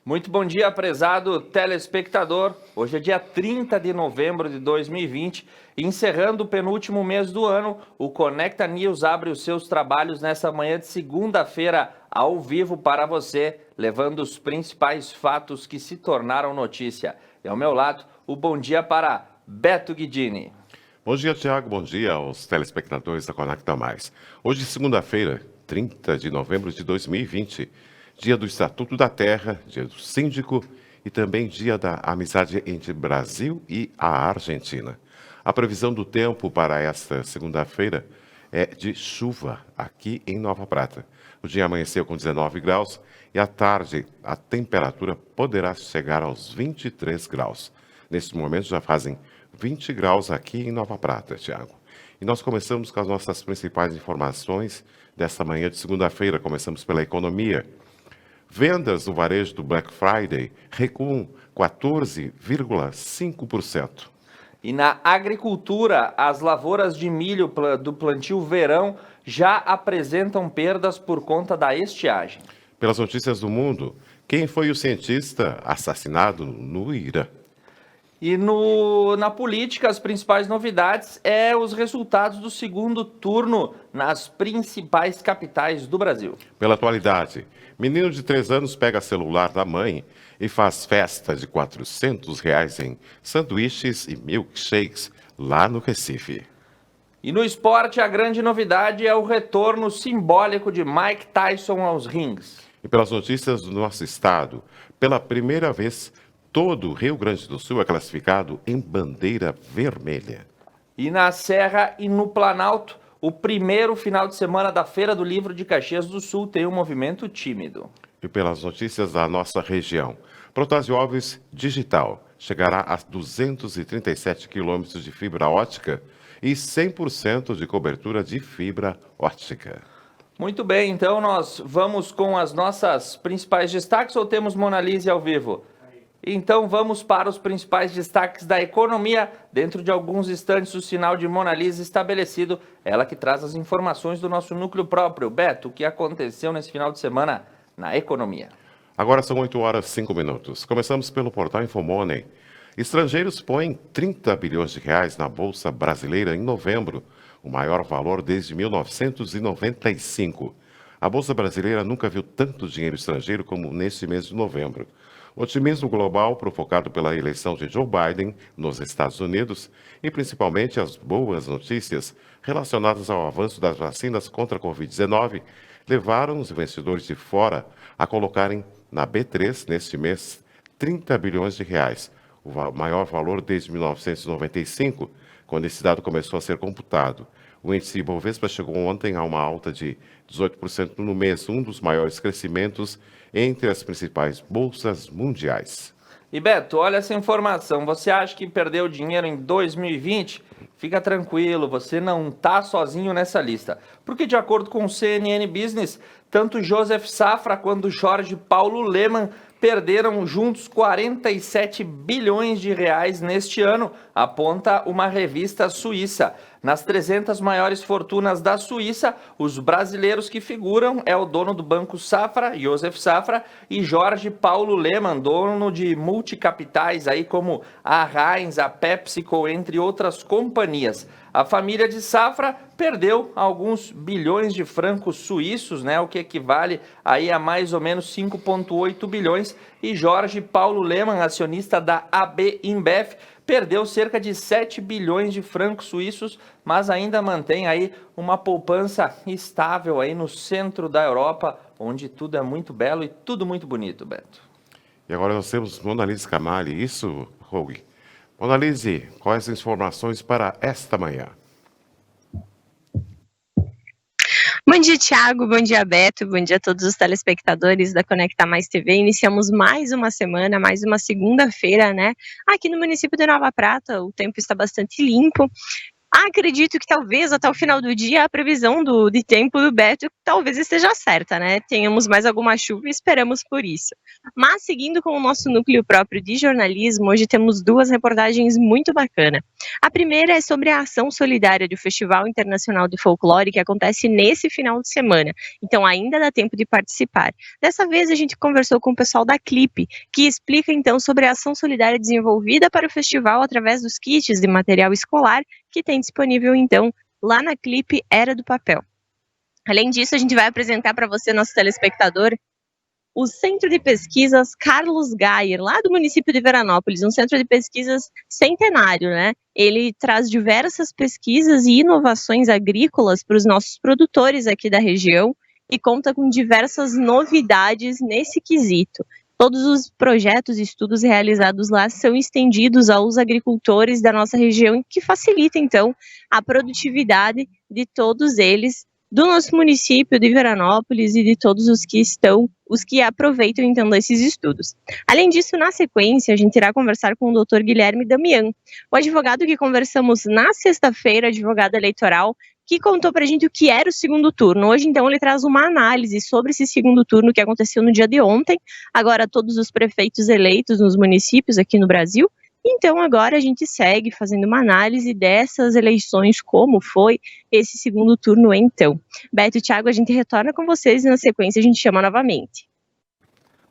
Muito bom dia, prezado telespectador. Hoje é dia 30 de novembro de 2020 e encerrando o penúltimo mês do ano, o Conecta News abre os seus trabalhos nessa manhã de segunda-feira ao vivo para você, levando os principais fatos que se tornaram notícia. E ao meu lado, o bom dia para Beto Guidini. Bom dia, Tiago. Bom dia aos telespectadores da Conecta Mais. Hoje, segunda-feira, 30 de novembro de 2020, dia do Estatuto da Terra, dia do Síndico e também dia da amizade entre Brasil e a Argentina. A previsão do tempo para esta segunda-feira é de chuva aqui em Nova Prata. O dia amanheceu com 19 graus e à tarde a temperatura poderá chegar aos 23 graus. Neste momento já fazem 20 graus aqui em Nova Prata, Tiago. E nós começamos com as nossas principais informações desta manhã de segunda-feira. Começamos pela economia. Vendas no varejo do Black Friday recuam 14,5%. E na agricultura, as lavouras de milho do plantio verão já apresentam perdas por conta da estiagem. Pelas notícias do mundo, quem foi o cientista assassinado no Irã? E na política, as principais novidades é os resultados do segundo turno nas principais capitais do Brasil. Pela atualidade, menino de 3 anos pega celular da mãe e faz festa de R$400 em sanduíches e milkshakes lá no Recife. E no esporte, a grande novidade é o retorno simbólico de Mike Tyson aos rings. E pelas notícias do nosso estado, pela primeira vez, todo o Rio Grande do Sul é classificado em bandeira vermelha. E na Serra e no Planalto, o primeiro final de semana da Feira do Livro de Caxias do Sul tem um movimento tímido. E pelas notícias da nossa região, Protásio Alves Digital chegará a 237 quilômetros de fibra ótica e 100% de cobertura de fibra ótica. Muito bem, então nós vamos com as nossas principais destaques ou temos Monalise ao vivo? Então vamos para os principais destaques da economia. Dentro de alguns instantes o sinal de Monalise estabelecido, ela que traz as informações do nosso núcleo próprio. Beto, o que aconteceu nesse final de semana na economia? Agora são 8 horas e 5 minutos. Começamos pelo portal Infomoney. Estrangeiros põem 30 bilhões de reais na Bolsa Brasileira em novembro, o maior valor desde 1995. A Bolsa Brasileira nunca viu tanto dinheiro estrangeiro como neste mês de novembro. O otimismo global provocado pela eleição de Joe Biden nos Estados Unidos e principalmente as boas notícias relacionadas ao avanço das vacinas contra a Covid-19 levaram os investidores de fora a colocarem na B3 neste mês 30 bilhões de reais, o maior valor desde 1995, quando esse dado começou a ser computado. O índice Ibovespa chegou ontem a uma alta de 18% no mês, um dos maiores crescimentos entre as principais bolsas mundiais. E Beto, olha essa informação. Você acha que perdeu dinheiro em 2020? Fica tranquilo, você não está sozinho nessa lista. Porque de acordo com o CNN Business, tanto Joseph Safra quanto Jorge Paulo Lemann perderam juntos 47 bilhões de reais neste ano, aponta uma revista suíça. Nas 300 maiores fortunas da Suíça, os brasileiros que figuram é o dono do Banco Safra, Joseph Safra, e Jorge Paulo Lemann, dono de multicapitais aí como a Heinz, a PepsiCo, entre outras companhias. A família de Safra perdeu alguns bilhões de francos suíços, né, o que equivale aí a mais ou menos 5,8 bilhões, e Jorge Paulo Lemann, acionista da AB InBev, perdeu cerca de 7 bilhões de francos suíços, mas ainda mantém aí uma poupança estável aí no centro da Europa, onde tudo é muito belo e tudo muito bonito, Beto. E agora nós temos Monalise Camali, isso, Rogue. Monalise, quais as informações para esta manhã? Bom dia, Tiago, bom dia, Beto, bom dia a todos os telespectadores da Conecta Mais TV. Iniciamos mais uma semana, mais uma segunda-feira, né? Aqui no município de Nova Prata, o tempo está bastante limpo. Acredito que talvez até o final do dia a previsão de tempo do Beto talvez esteja certa, né? Tenhamos mais alguma chuva e esperamos por isso. Mas seguindo com o nosso núcleo próprio de jornalismo, hoje temos duas reportagens muito bacanas. A primeira é sobre a ação solidária do Festival Internacional de Folclore que acontece nesse final de semana. Então ainda dá tempo de participar. Dessa vez a gente conversou com o pessoal da Clipe, que explica então sobre a ação solidária desenvolvida para o festival através dos kits de material escolar que tem disponível, então, lá na Clipe Era do Papel. Além disso, a gente vai apresentar para você, nosso telespectador, o Centro de Pesquisas Carlos Gayer, lá do município de Veranópolis, um centro de pesquisas centenário, né? Ele traz diversas pesquisas e inovações agrícolas para os nossos produtores aqui da região e conta com diversas novidades nesse quesito. Todos os projetos e estudos realizados lá são estendidos aos agricultores da nossa região, que facilita, então, a produtividade de todos eles, do nosso município de Veranópolis e de todos os que aproveitam, então, desses estudos. Além disso, na sequência, a gente irá conversar com o Dr. Guilherme Damian, o advogado que conversamos na sexta-feira, advogado eleitoral, que contou pra gente o que era o segundo turno. Hoje, então, ele traz uma análise sobre esse segundo turno que aconteceu no dia de ontem. Agora, todos os prefeitos eleitos nos municípios aqui no Brasil. Então, agora a gente segue fazendo uma análise dessas eleições, como foi esse segundo turno, então. Beto e Thiago, a gente retorna com vocês e na sequência a gente chama novamente.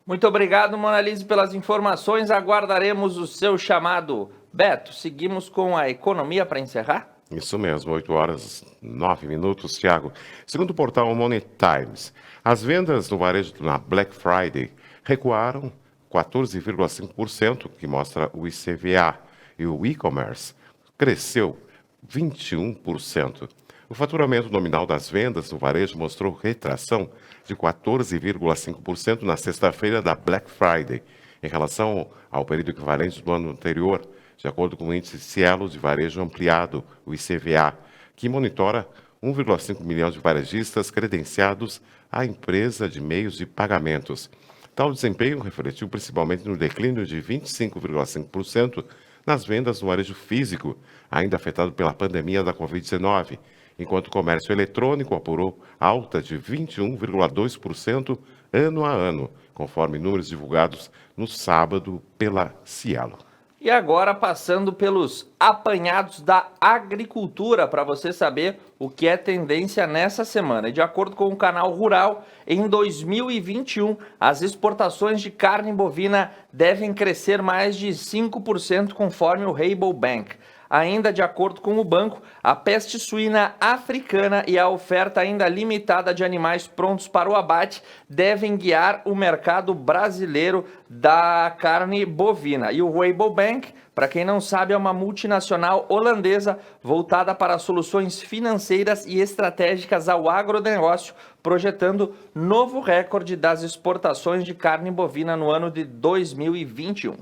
Muito obrigado, Monalise, pelas informações. Aguardaremos o seu chamado. Beto, seguimos com a economia para encerrar? Isso mesmo, 8h09, Thiago. Segundo o portal Money Times, as vendas no varejo na Black Friday recuaram 14,5%, que mostra o ICVA, e o e-commerce cresceu 21%. O faturamento nominal das vendas no varejo mostrou retração de 14,5% na sexta-feira da Black Friday, em relação ao período equivalente do ano anterior, de acordo com o índice Cielo de Varejo Ampliado, o ICVA, que monitora 1,5 milhão de varejistas credenciados à empresa de meios de pagamentos. Tal desempenho refletiu principalmente no declínio de 25,5% nas vendas no varejo físico, ainda afetado pela pandemia da Covid-19, enquanto o comércio eletrônico apurou alta de 21,2% ano a ano, conforme números divulgados no sábado pela Cielo. E agora passando pelos apanhados da agricultura, para você saber o que é tendência nessa semana. E de acordo com o Canal Rural, em 2021, as exportações de carne bovina devem crescer mais de 5%, conforme o Rabobank. Ainda de acordo com o banco, a peste suína africana e a oferta ainda limitada de animais prontos para o abate devem guiar o mercado brasileiro da carne bovina. E o Rabobank, para quem não sabe, é uma multinacional holandesa voltada para soluções financeiras e estratégicas ao agronegócio, projetando novo recorde das exportações de carne bovina no ano de 2021.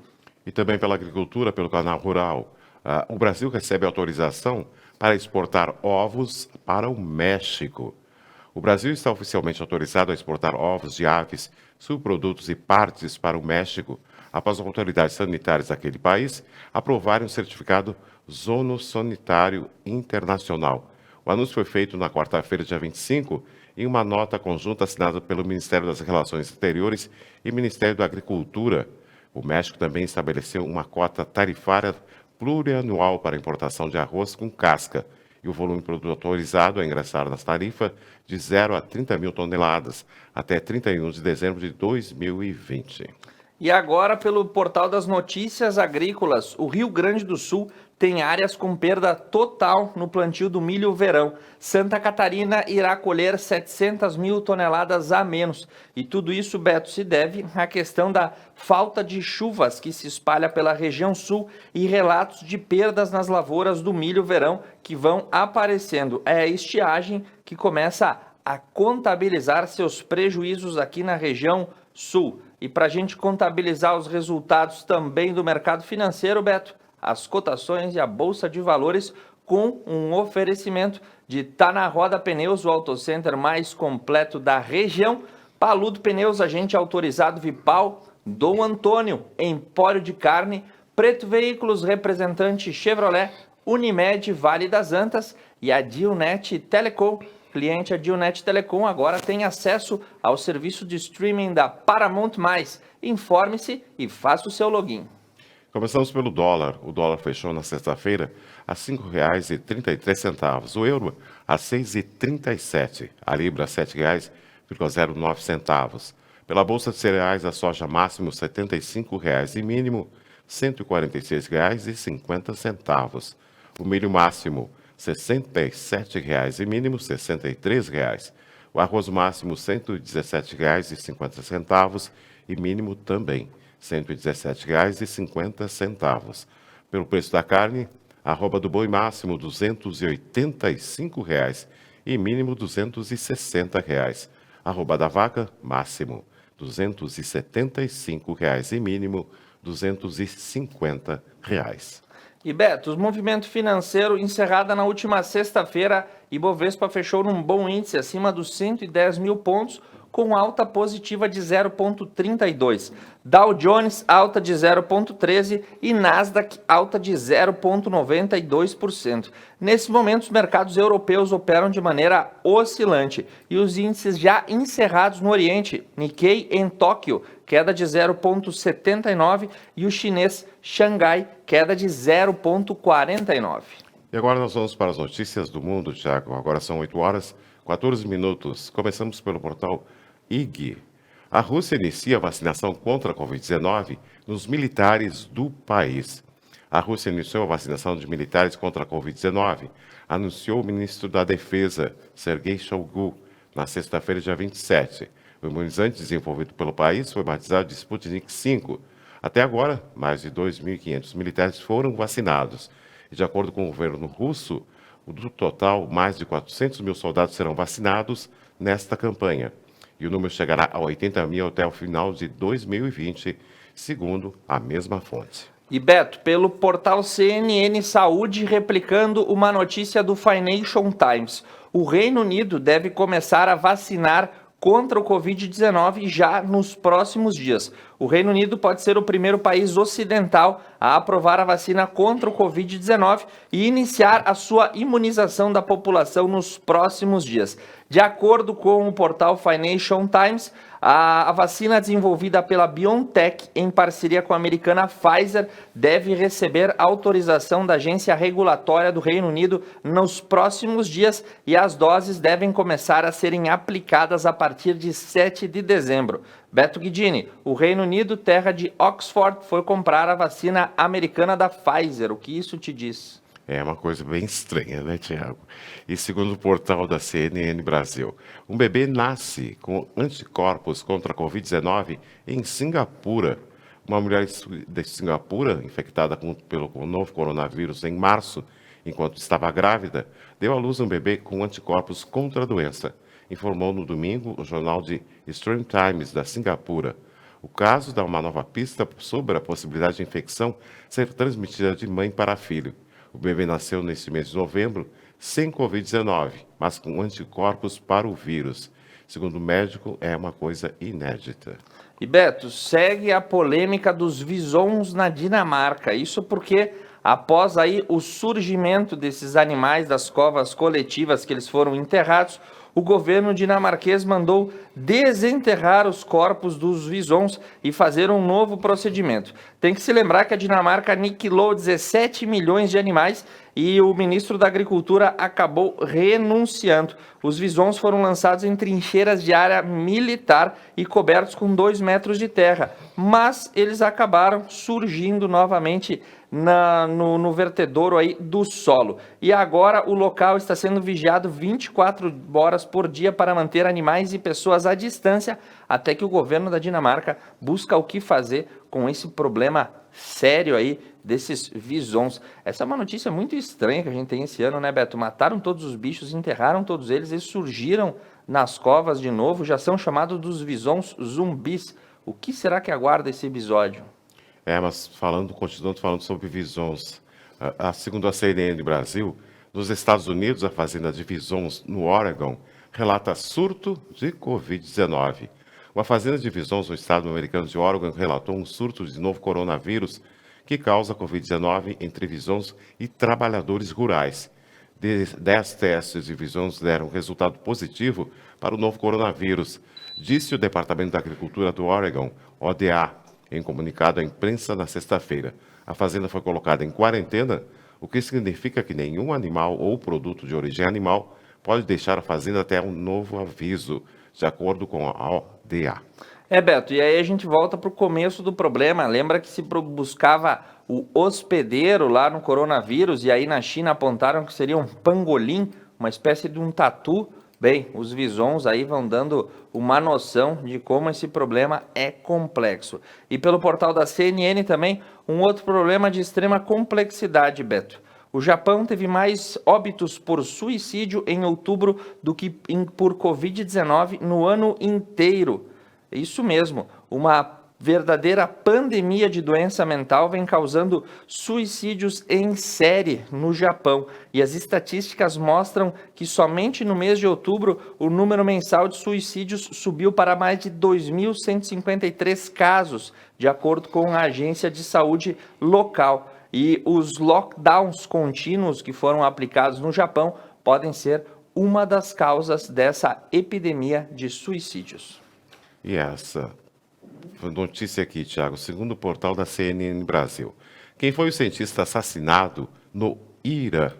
E também pela agricultura, pelo Canal Rural. O Brasil recebe autorização para exportar ovos para o México. O Brasil está oficialmente autorizado a exportar ovos de aves, subprodutos e partes para o México, após as autoridades sanitárias daquele país aprovarem o certificado Zonossanitário Internacional. O anúncio foi feito na quarta-feira, dia 25, em uma nota conjunta assinada pelo Ministério das Relações Exteriores e Ministério da Agricultura. O México também estabeleceu uma cota tarifária plurianual para importação de arroz com casca e o volume produto autorizado a ingressar nas tarifas de 0 a 30 mil toneladas até 31 de dezembro de 2020. E agora, pelo portal das notícias agrícolas, o Rio Grande do Sul tem áreas com perda total no plantio do milho verão. Santa Catarina irá colher 700 mil toneladas a menos. E tudo isso, Beto, se deve à questão da falta de chuvas que se espalha pela região sul e relatos de perdas nas lavouras do milho verão que vão aparecendo. É a estiagem que começa a contabilizar seus prejuízos aqui na região sul. E para a gente contabilizar os resultados também do mercado financeiro, Beto, as cotações e a Bolsa de Valores com um oferecimento de Tá na Roda Pneus, o autocenter mais completo da região. Paludo Pneus, agente autorizado Vipal, Dom Antônio, Empório de Carne, Preto Veículos, representante Chevrolet, Unimed, Vale das Antas e a Dealnet Telecom. Cliente Dealnet Telecom agora tem acesso ao serviço de streaming da Paramount+. Informe-se e faça o seu login. Começamos pelo dólar. O dólar fechou na sexta-feira a R$ 5,33. O euro a R$ 6,37. A libra a R$ 7,09. Pela Bolsa de Cereais, a soja máximo R$ 75,00 e mínimo R$ 146,50. O milho máximo R$ 67,00 e mínimo R$ 63,00. O arroz máximo R$ 117,50 e mínimo também R$ 117,50. Pelo preço da carne, arroba do boi máximo R$ 285,00 e mínimo R$ 260,00. Arroba da vaca máximo R$ 275,00 e mínimo R$ 250,00. E Beto, os movimentos financeiros encerrada na última sexta-feira, Ibovespa fechou num bom índice acima dos 110 mil pontos, com alta positiva de 0,32. Dow Jones alta de 0,13 e Nasdaq alta de 0,92%. Nesse momento, os mercados europeus operam de maneira oscilante e os índices já encerrados no Oriente, Nikkei em Tóquio, queda de 0,79 e o chinês Xangai, queda de 0,49. E agora nós vamos para as notícias do mundo, Thiago. Agora são 8h14. Começamos pelo portal IG. A Rússia inicia a vacinação contra a Covid-19 nos militares do país. A Rússia iniciou a vacinação de militares contra a Covid-19, anunciou o ministro da Defesa, Sergei Shoigu, na sexta-feira, dia 27. O imunizante desenvolvido pelo país foi batizado de Sputnik V. Até agora, mais de 2.500 militares foram vacinados. E, de acordo com o governo russo, do total, mais de 400 mil soldados serão vacinados nesta campanha. E o número chegará a 80 mil até o final de 2020, segundo a mesma fonte. E Beto, pelo portal CNN Saúde, replicando uma notícia do Financial Times, o Reino Unido deve começar a vacinar contra o Covid-19 já nos próximos dias. O Reino Unido pode ser o primeiro país ocidental a aprovar a vacina contra o Covid-19 e iniciar a sua imunização da população nos próximos dias. De acordo com o portal Financial Times, a vacina desenvolvida pela BioNTech em parceria com a americana Pfizer deve receber autorização da Agência Regulatória do Reino Unido nos próximos dias e as doses devem começar a serem aplicadas a partir de 7 de dezembro. Beto Guidini, o Reino Unido, terra de Oxford, foi comprar a vacina americana da Pfizer. O que isso te diz? É uma coisa bem estranha, né, Tiago? E segundo o portal da CNN Brasil, um bebê nasce com anticorpos contra a Covid-19 em Singapura. Uma mulher de Singapura, infectada com o novo coronavírus em março, enquanto estava grávida, deu à luz um bebê com anticorpos contra a doença, informou no domingo o jornal de Straits Times da Singapura. O caso dá uma nova pista sobre a possibilidade de infecção ser transmitida de mãe para filho. O bebê nasceu neste mês de novembro sem Covid-19, mas com anticorpos para o vírus. Segundo o médico, é uma coisa inédita. E Beto, segue a polêmica dos visons na Dinamarca. Isso porque após aí o surgimento desses animais das covas coletivas que eles foram enterrados, o governo dinamarquês mandou desenterrar os corpos dos visons e fazer um novo procedimento. Tem que se lembrar que a Dinamarca aniquilou 17 milhões de animais e o ministro da Agricultura acabou renunciando. Os visons foram lançados em trincheiras de área militar e cobertos com 2 metros de terra, mas eles acabaram surgindo novamente no vertedouro aí do solo. E agora o local está sendo vigiado 24 horas por dia para manter animais e pessoas à distância, até que o governo da Dinamarca busca o que fazer com esse problema sério aí desses visons. Essa é uma notícia muito estranha que a gente tem esse ano, né, Beto? Mataram todos os bichos, enterraram todos eles e surgiram nas covas de novo, já são chamados dos visons zumbis. O que será que aguarda esse episódio? Mas continuando falando sobre visons, segundo a CNN Brasil, nos Estados Unidos, a fazenda de visons no Oregon relata surto de Covid-19. Uma fazenda de visons no estado americano de Oregon relatou um surto de novo coronavírus que causa a Covid-19 entre visões e trabalhadores rurais. 10 testes de visões deram resultado positivo para o novo coronavírus, disse o Departamento da Agricultura do Oregon, ODA, em comunicado à imprensa na sexta-feira. A fazenda foi colocada em quarentena, o que significa que nenhum animal ou produto de origem animal pode deixar a fazenda até um novo aviso, de acordo com a ODA. Beto, e aí a gente volta para o começo do problema. Lembra que se buscava o hospedeiro lá no coronavírus e aí na China apontaram que seria um pangolim, uma espécie de um tatu? Bem, os visons aí vão dando uma noção de como esse problema é complexo. E pelo portal da CNN também, um outro problema de extrema complexidade, Beto. O Japão teve mais óbitos por suicídio em outubro do que por Covid-19 no ano inteiro. Isso mesmo, uma verdadeira pandemia de doença mental vem causando suicídios em série no Japão. E as estatísticas mostram que somente no mês de outubro o número mensal de suicídios subiu para mais de 2.153 casos, de acordo com a agência de saúde local. E os lockdowns contínuos que foram aplicados no Japão podem ser uma das causas dessa epidemia de suicídios. E essa notícia aqui, Thiago, segundo o portal da CNN Brasil. Quem foi o cientista assassinado no Irã?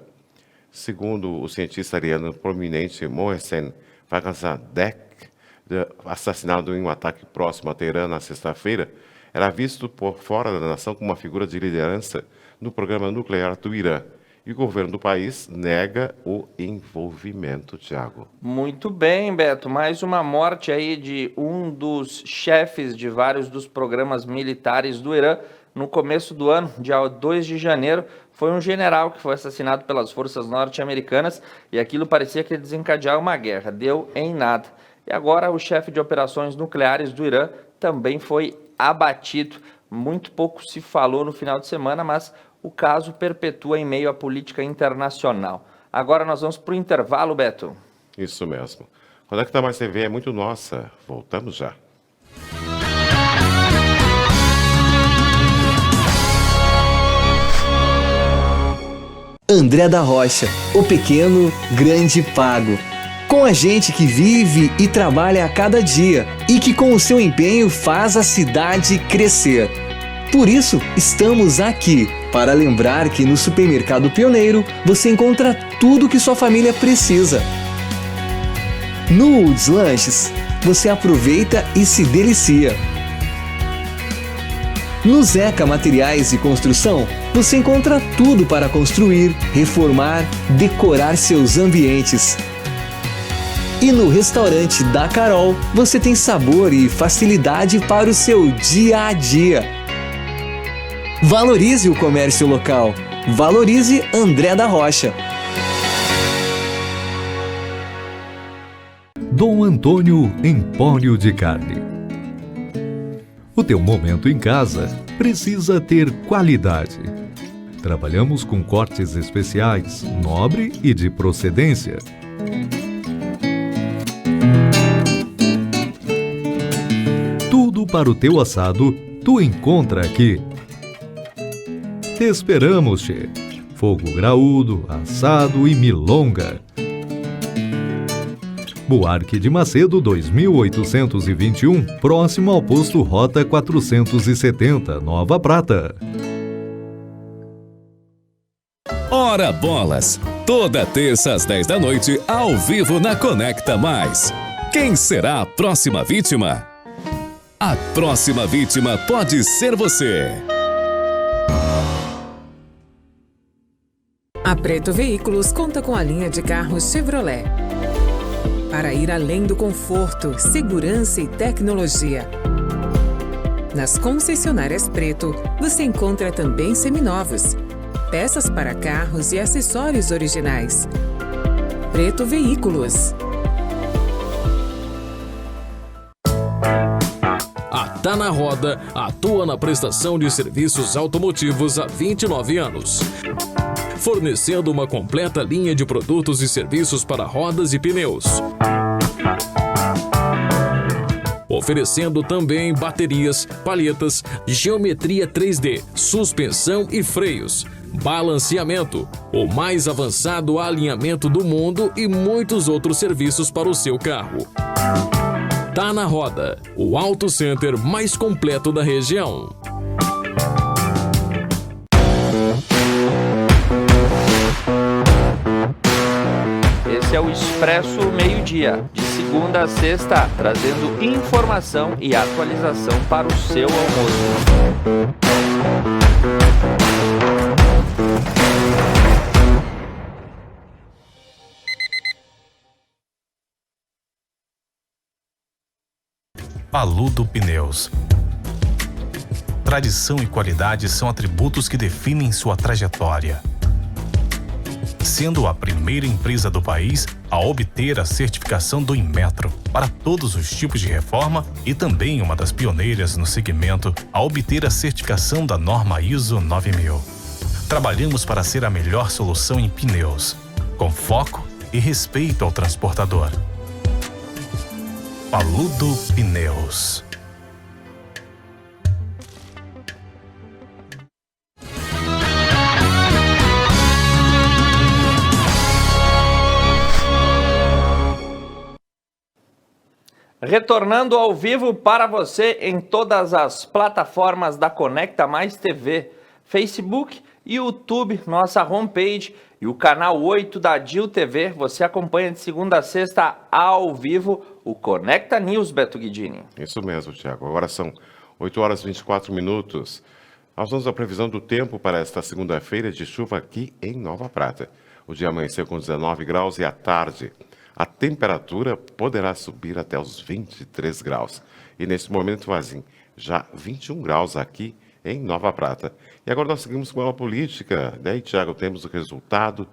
Segundo o cientista ariano prominente Mohsen Fakhrizadeh, assassinado em um ataque próximo a Teherã na sexta-feira, era visto por fora da nação como uma figura de liderança no programa nuclear do Irã. E o governo do país nega o envolvimento, Thiago. Muito bem, Beto. Mais uma morte aí de um dos chefes de vários dos programas militares do Irã. No começo do ano, dia 2 de janeiro, foi um general que foi assassinado pelas forças norte-americanas e aquilo parecia que ia desencadear uma guerra. Deu em nada. E agora o chefe de operações nucleares do Irã também foi abatido. Muito pouco se falou no final de semana, mas o caso perpetua em meio à política internacional. Agora nós vamos para o intervalo, Beto. Isso mesmo. Conecta Mais TV é muito nossa. Voltamos já. André da Rocha, o pequeno, grande pago. Com a gente que vive e trabalha a cada dia e que com o seu empenho faz a cidade crescer. Por isso, estamos aqui para lembrar que no Supermercado Pioneiro você encontra tudo que sua família precisa. No Woods Lanches, você aproveita e se delicia. No Zeca Materiais e Construção, você encontra tudo para construir, reformar, decorar seus ambientes. E no restaurante da Carol, você tem sabor e facilidade para o seu dia a dia. Valorize o comércio local. Valorize André da Rocha. Dom Antônio Empório de Carne. O teu momento em casa precisa ter qualidade. Trabalhamos com cortes especiais, nobre e de procedência. Tudo para o teu assado, tu encontra aqui. Te esperamos, che. Fogo graúdo, assado e milonga. Buarque de Macedo 2821, próximo ao posto Rota 470, Nova Prata. Ora Bolas! Toda terça às 10 da noite, ao vivo na Conecta Mais. Quem será a próxima vítima? A próxima vítima pode ser você. A Preto Veículos conta com a linha de carros Chevrolet. Para ir além do conforto, segurança e tecnologia. Nas concessionárias Preto, você encontra também seminovos, peças para carros e acessórios originais. Preto Veículos. A Tá na Roda atua na prestação de serviços automotivos há 29 anos. Fornecendo uma completa linha de produtos e serviços para rodas e pneus. oferecendo também baterias, palhetas, geometria 3D, suspensão e freios, balanceamento, o mais avançado alinhamento do mundo e muitos outros serviços para o seu carro. Tá na Roda, o Auto Center mais completo da região. Esse é o Expresso Meio-Dia, de segunda a sexta, trazendo informação e atualização para o seu almoço. Paludo Pneus. Tradição e qualidade são atributos que definem sua trajetória. Sendo a primeira empresa do país a obter a certificação do Inmetro para todos os tipos de reforma e também uma das pioneiras no segmento a obter a certificação da norma ISO 9000. Trabalhamos para ser a melhor solução em pneus, com foco e respeito ao transportador. Paludo Pneus. Retornando ao vivo para você em todas as plataformas da Conecta Mais TV, Facebook, YouTube, nossa homepage e o canal 8 da DIL TV. Você acompanha de segunda a sexta ao vivo o Conecta News, Beto Guidini. Isso mesmo, Thiago. Agora são 8 horas e 24 minutos. Nós vamos à previsão do tempo para esta segunda-feira de chuva aqui em Nova Prata. O dia amanheceu com 19 graus e à tarde a temperatura poderá subir até os 23 graus. E nesse momento fazem já 21 graus aqui em Nova Prata. E agora nós seguimos com a política. Daí, Thiago, temos o resultado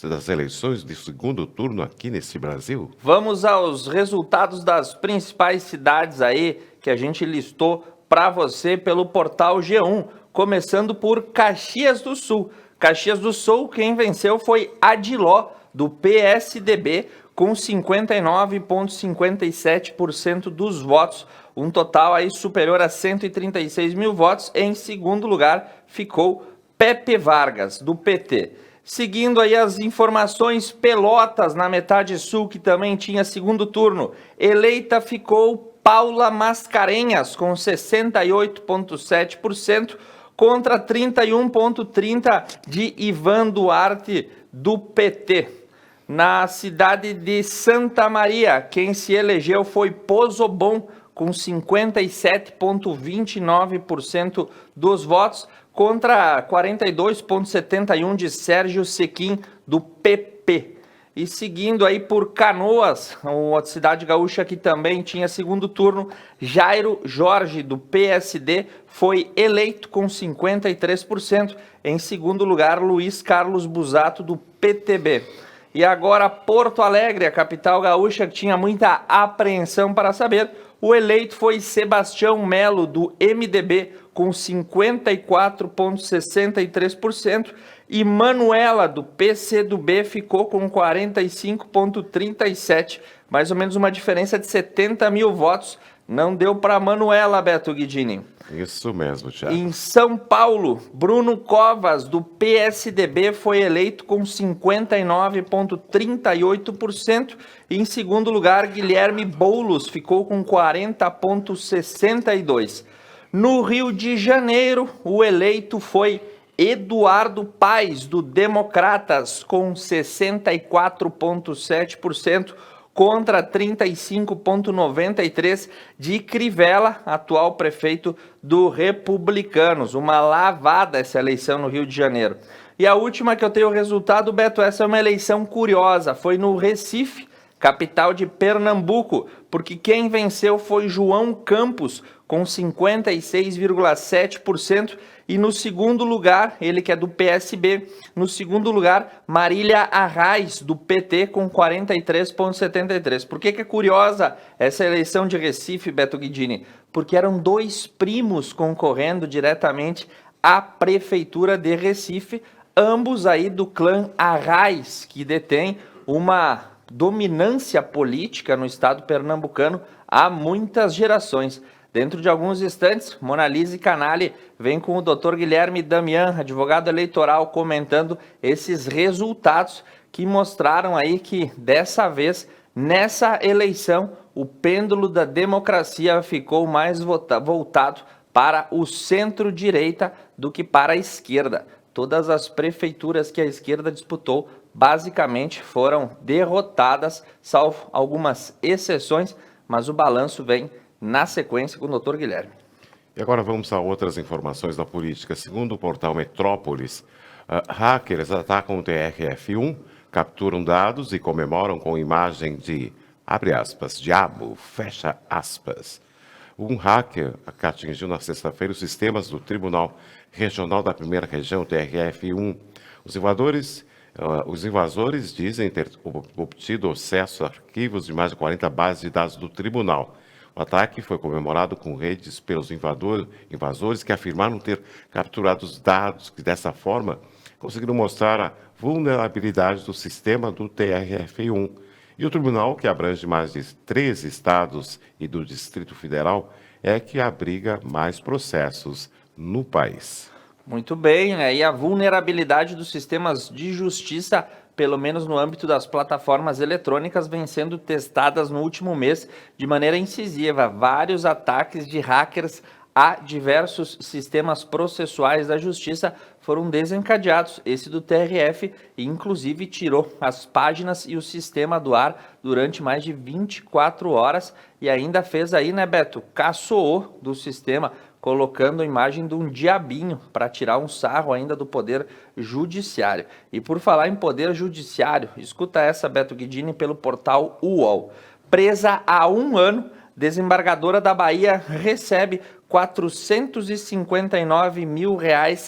das eleições de segundo turno aqui nesse Brasil. Vamos aos resultados das principais cidades aí que a gente listou para você pelo portal G1. Começando por Caxias do Sul. Caxias do Sul, quem venceu foi Adiló, do PSDB, com 59,57% dos votos, um total aí superior a 136 mil votos. Em segundo lugar ficou Pepe Vargas, do PT. Seguindo aí as informações, Pelotas, na metade sul, que também tinha segundo turno, eleita ficou Paula Mascarenhas, com 68,7%, contra 31,30% de Ivan Duarte, do PT. Na cidade de Santa Maria, quem se elegeu foi Pozobon, com 57,29% dos votos, contra 42,71% de Sérgio Sequim, do PP. E seguindo aí por Canoas, uma cidade gaúcha que também tinha segundo turno, Jairo Jorge, do PSD, foi eleito com 53%. Em segundo lugar, Luiz Carlos Busato, do PTB. E agora Porto Alegre, a capital gaúcha, que tinha muita apreensão para saber, o eleito foi Sebastião Melo, do MDB, com 54,63%, e Manuela, do PCdoB, ficou com 45,37%, mais ou menos uma diferença de 70 mil votos. Não deu para Manuela, Beto Guidini. Isso mesmo, Thiago. Em São Paulo, Bruno Covas, do PSDB, foi eleito com 59,38%. Em segundo lugar, Guilherme Boulos ficou com 40,62%. No Rio de Janeiro, o eleito foi Eduardo Paes, do Democratas, com 64,7%. Contra 35,93% de Crivella, atual prefeito do Republicanos. Uma lavada essa eleição no Rio de Janeiro. E a última que eu tenho o resultado, Beto, essa é uma eleição curiosa. Foi no Recife, capital de Pernambuco, porque quem venceu foi João Campos, com 56,7%. E no segundo lugar, ele que é do PSB, no segundo lugar, Marília Arraes, do PT, com 43,73%. Por que é curiosa essa eleição de Recife, Beto Guidini? Porque eram dois primos concorrendo diretamente à Prefeitura de Recife, ambos aí do clã Arraes, que detém uma dominância política no estado pernambucano há muitas gerações. Dentro de alguns instantes, Monalise Canali vem com o Dr. Guilherme Damian, advogado eleitoral, comentando esses resultados que mostraram aí que dessa vez, nessa eleição, o pêndulo da democracia ficou mais voltado para o centro-direita do que para a esquerda. Todas as prefeituras que a esquerda disputou basicamente foram derrotadas, salvo algumas exceções, mas o balanço vem na sequência com o Dr. Guilherme. E agora vamos a outras informações da política. Segundo o portal Metrópolis, hackers atacam o TRF1, capturam dados e comemoram com imagem de, abre aspas, diabo, fecha aspas. Um hacker atingiu na sexta-feira os sistemas do Tribunal Regional da Primeira Região, TRF1. Os invasores dizem ter obtido acesso a arquivos de mais de 40 bases de dados do tribunal. O ataque foi comemorado com redes pelos invasores que afirmaram ter capturado os dados que, dessa forma, conseguiram mostrar a vulnerabilidade do sistema do TRF1. E o tribunal, que abrange mais de 13 estados e do Distrito Federal, é que abriga mais processos no país. Muito bem, aí a vulnerabilidade dos sistemas de justiça, pelo menos no âmbito das plataformas eletrônicas, vem sendo testadas no último mês de maneira incisiva. Vários ataques de hackers a diversos sistemas processuais da justiça foram desencadeados. Esse do TRF, inclusive, tirou as páginas e o sistema do ar durante mais de 24 horas e ainda fez aí, né, Beto, caçoou do sistema, colocando a imagem de um diabinho para tirar um sarro ainda do poder judiciário. E por falar em poder judiciário, escuta essa, Beto Guidini, pelo portal UOL. Presa há 1 ano, desembargadora da Bahia recebe R$459 mil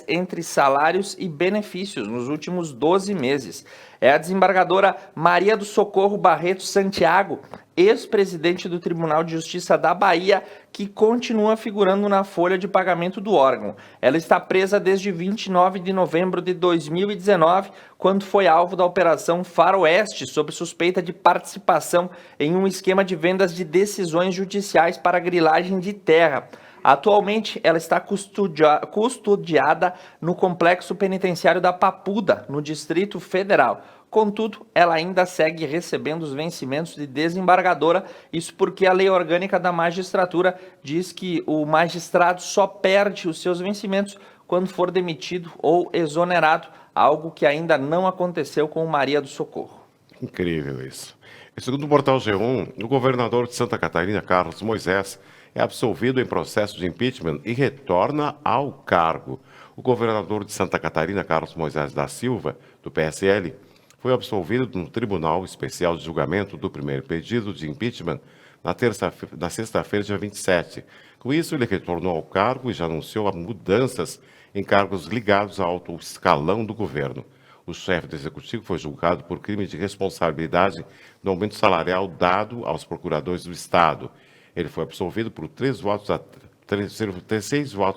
entre salários e benefícios nos últimos 12 meses. É a desembargadora Maria do Socorro Barreto Santiago, ex-presidente do Tribunal de Justiça da Bahia, que continua figurando na folha de pagamento do órgão. Ela está presa desde 29 de novembro de 2019, quando foi alvo da Operação Faroeste, sob suspeita de participação em um esquema de vendas de decisões judiciais para grilagem de terra. Atualmente, ela está custodiada no complexo penitenciário da Papuda, no Distrito Federal. Contudo, ela ainda segue recebendo os vencimentos de desembargadora, isso porque a Lei Orgânica da Magistratura diz que o magistrado só perde os seus vencimentos quando for demitido ou exonerado, algo que ainda não aconteceu com Maria do Socorro. Incrível isso. E segundo o portal G1, o governador de Santa Catarina, Carlos Moisés, é absolvido em processo de impeachment e retorna ao cargo. O governador de Santa Catarina, Carlos Moisés da Silva, do PSL, foi absolvido no Tribunal Especial de Julgamento do primeiro pedido de impeachment na sexta-feira, dia 27. Com isso, ele retornou ao cargo e já anunciou mudanças em cargos ligados ao alto escalão do governo. O chefe do executivo foi julgado por crime de responsabilidade no aumento salarial dado aos procuradores do Estado. Ele foi absolvido por 6 votos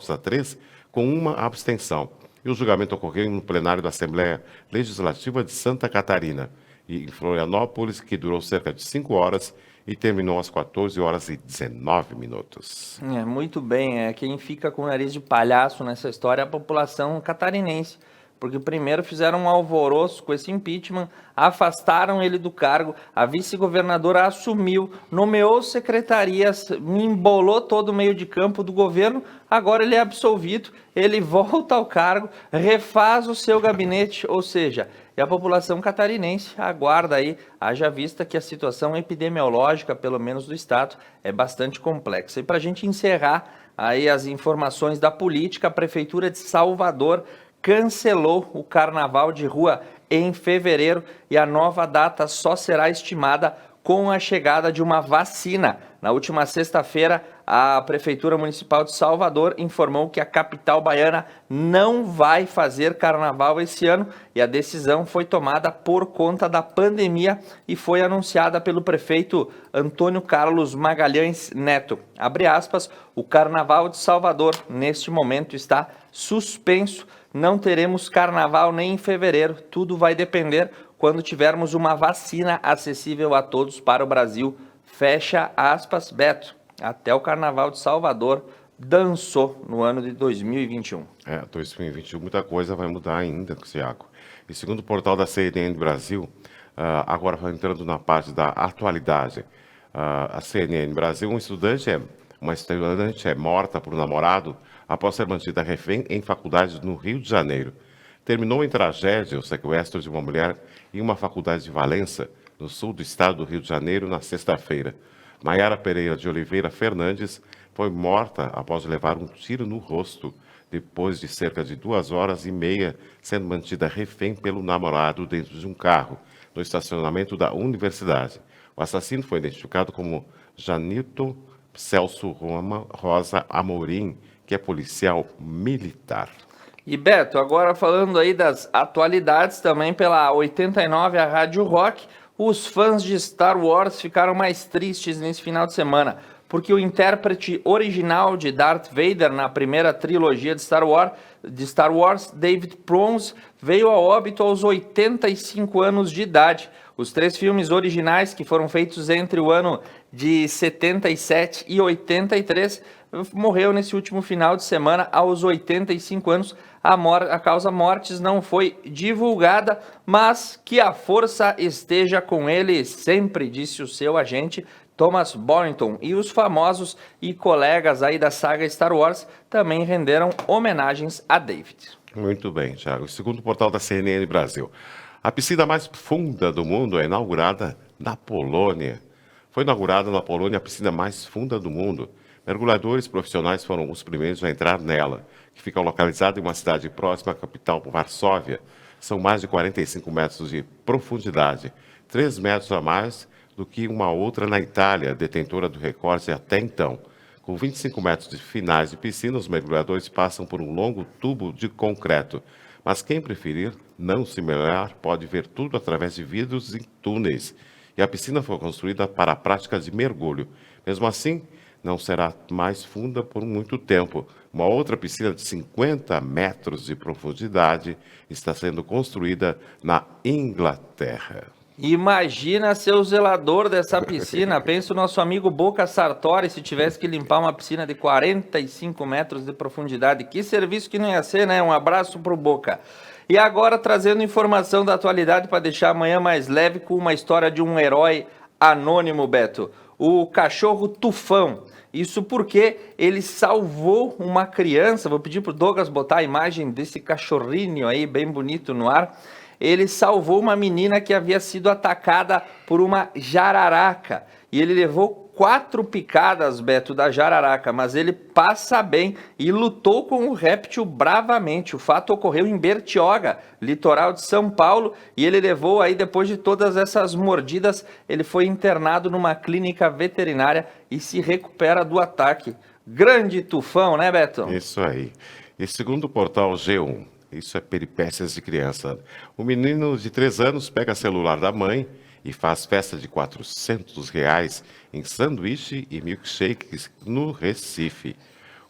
a 3, com uma abstenção. E o julgamento ocorreu no plenário da Assembleia Legislativa de Santa Catarina, e em Florianópolis, que durou cerca de 5 horas e terminou às 14h19. Muito bem, quem fica com o nariz de palhaço nessa história é a população catarinense. Porque primeiro fizeram um alvoroço com esse impeachment, afastaram ele do cargo, a vice-governadora assumiu, nomeou secretarias, embolou todo o meio de campo do governo, agora ele é absolvido, ele volta ao cargo, refaz o seu gabinete, ou seja, e a população catarinense aguarda aí, haja vista que a situação epidemiológica, pelo menos do estado, é bastante complexa. E para a gente encerrar aí as informações da política, a Prefeitura de Salvador cancelou o carnaval de rua em fevereiro e a nova data só será estimada com a chegada de uma vacina. Na última sexta-feira, a Prefeitura Municipal de Salvador informou que a capital baiana não vai fazer carnaval esse ano e a decisão foi tomada por conta da pandemia e foi anunciada pelo prefeito Antônio Carlos Magalhães Neto. Abre aspas, o carnaval de Salvador neste momento está suspenso. Não teremos carnaval nem em fevereiro, tudo vai depender quando tivermos uma vacina acessível a todos para o Brasil, Fecha aspas, Beto. Até o Carnaval de Salvador dançou no ano de 2021. 2021 muita coisa vai mudar ainda, Thiago. E segundo o portal da CNN Brasil, agora entrando na parte da atualidade, a CNN Brasil, uma estudante é morta por um namorado após ser mantida refém em faculdade no Rio de Janeiro. Terminou em tragédia o sequestro de uma mulher em uma faculdade de Valença, no sul do estado do Rio de Janeiro, na sexta-feira. Maiara Pereira de Oliveira Fernandes foi morta após levar um tiro no rosto, depois de cerca de 2h30 sendo mantida refém pelo namorado dentro de um carro, no estacionamento da universidade. O assassino foi identificado como Janilton Celso Rosa Amorim, que é policial militar. E Beto, agora falando aí das atualidades, também pela 89, a Rádio Rock, os fãs de Star Wars ficaram mais tristes nesse final de semana, porque o intérprete original de Darth Vader na primeira trilogia de Star Wars, David Prowse, veio a óbito aos 85 anos de idade. Os 3 filmes originais, que foram feitos entre o ano de 77 e 83, morreu nesse último final de semana aos 85 anos. A causa mortes não foi divulgada, mas que a força esteja com ele sempre, disse o seu agente Thomas Boynton. E os famosos e colegas aí da saga Star Wars também renderam homenagens a David. Muito bem, Thiago. Segundo o portal da CNN Brasil, a piscina mais funda do mundo é inaugurada na Polônia. Foi inaugurada na Polônia a piscina mais funda do mundo. Mergulhadores profissionais foram os primeiros a entrar nela, que fica localizada em uma cidade próxima à capital, Varsóvia. São mais de 45 metros de profundidade, 3 metros a mais do que uma outra na Itália, detentora do recorde até então. Com 25 metros de finais de piscina, os mergulhadores passam por um longo tubo de concreto. Mas quem preferir não se molhar pode ver tudo através de vidros e túneis. E a piscina foi construída para a prática de mergulho. Mesmo assim, não será mais funda por muito tempo. Uma outra piscina de 50 metros de profundidade está sendo construída na Inglaterra. Imagina ser o zelador dessa piscina. Pensa o nosso amigo Boca Sartori se tivesse que limpar uma piscina de 45 metros de profundidade. Que serviço que não ia ser, né? Um abraço pro Boca. E agora trazendo informação da atualidade para deixar amanhã mais leve com uma história de um herói anônimo, Beto. O cachorro Tufão. Isso porque ele salvou uma criança. Vou pedir pro Douglas botar a imagem desse cachorrinho aí, bem bonito no ar. Ele salvou uma menina que havia sido atacada por uma jararaca. E ele levou 4 picadas, Beto, da jararaca, mas ele passa bem e lutou com o réptil bravamente. O fato ocorreu em Bertioga, litoral de São Paulo, e ele levou aí, depois de todas essas mordidas, ele foi internado numa clínica veterinária e se recupera do ataque. Grande Tufão, né, Beto? Isso aí. E segundo o portal G1, isso é peripécias de criança. O menino de 3 anos pega celular da mãe e faz festa de R$400 em sanduíche e milkshakes no Recife.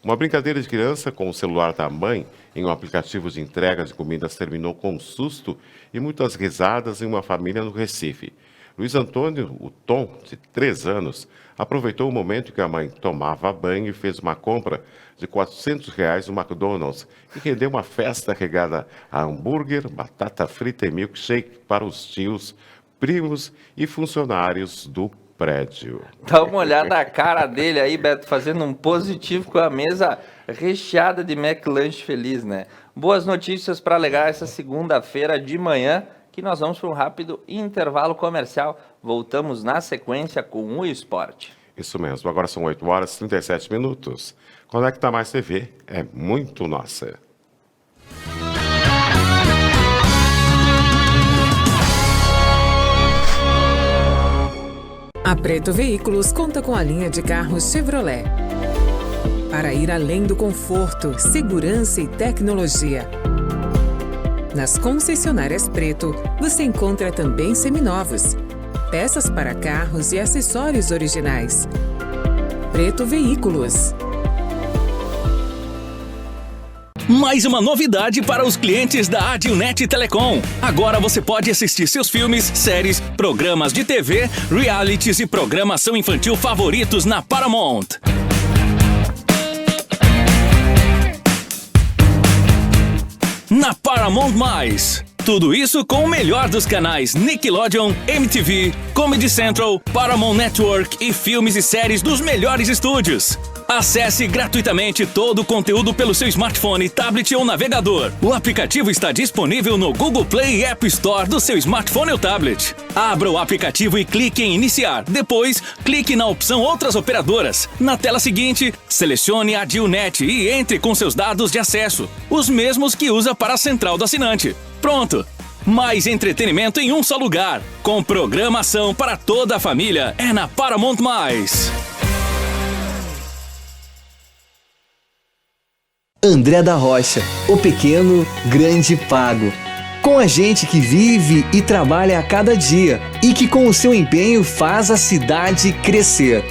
Uma brincadeira de criança com o celular da mãe em um aplicativo de entrega de comidas terminou com um susto e muitas risadas em uma família no Recife. Luiz Antônio, o Tom, de 3 anos, aproveitou o momento que a mãe tomava banho e fez uma compra de R$400 no McDonald's e rendeu uma festa regada a hambúrguer, batata frita e milkshake para os tios, primos e funcionários do prédio. Dá uma olhada na cara dele aí, Beto, fazendo um positivo com a mesa recheada de McLanche feliz, né? Boas notícias para alegar essa segunda-feira de manhã, que nós vamos para um rápido intervalo comercial. Voltamos na sequência com o esporte. Isso mesmo, agora são 8h37. Conecta Mais TV é muito nossa. A Preto Veículos conta com a linha de carros Chevrolet. Para ir além do conforto, segurança e tecnologia. Nas concessionárias Preto, você encontra também seminovos, peças para carros e acessórios originais. Preto Veículos. Mais uma novidade para os clientes da Adilnet Telecom. Agora você pode assistir seus filmes, séries, programas de TV, realities e programação infantil favoritos na Paramount. Na Paramount+. Tudo isso com o melhor dos canais Nickelodeon, MTV, Comedy Central, Paramount Network e filmes e séries dos melhores estúdios. Acesse gratuitamente todo o conteúdo pelo seu smartphone, tablet ou navegador. O aplicativo está disponível no Google Play e App Store do seu smartphone ou tablet. Abra o aplicativo e clique em Iniciar. Depois, clique na opção Outras Operadoras. Na tela seguinte, selecione a Adilnet e entre com seus dados de acesso, os mesmos que usa para a central do assinante. Pronto! Mais entretenimento em um só lugar. Com programação para toda a família. É na Paramount+. André da Rocha, o pequeno, grande pago. Com a gente que vive e trabalha a cada dia e que com o seu empenho faz a cidade crescer.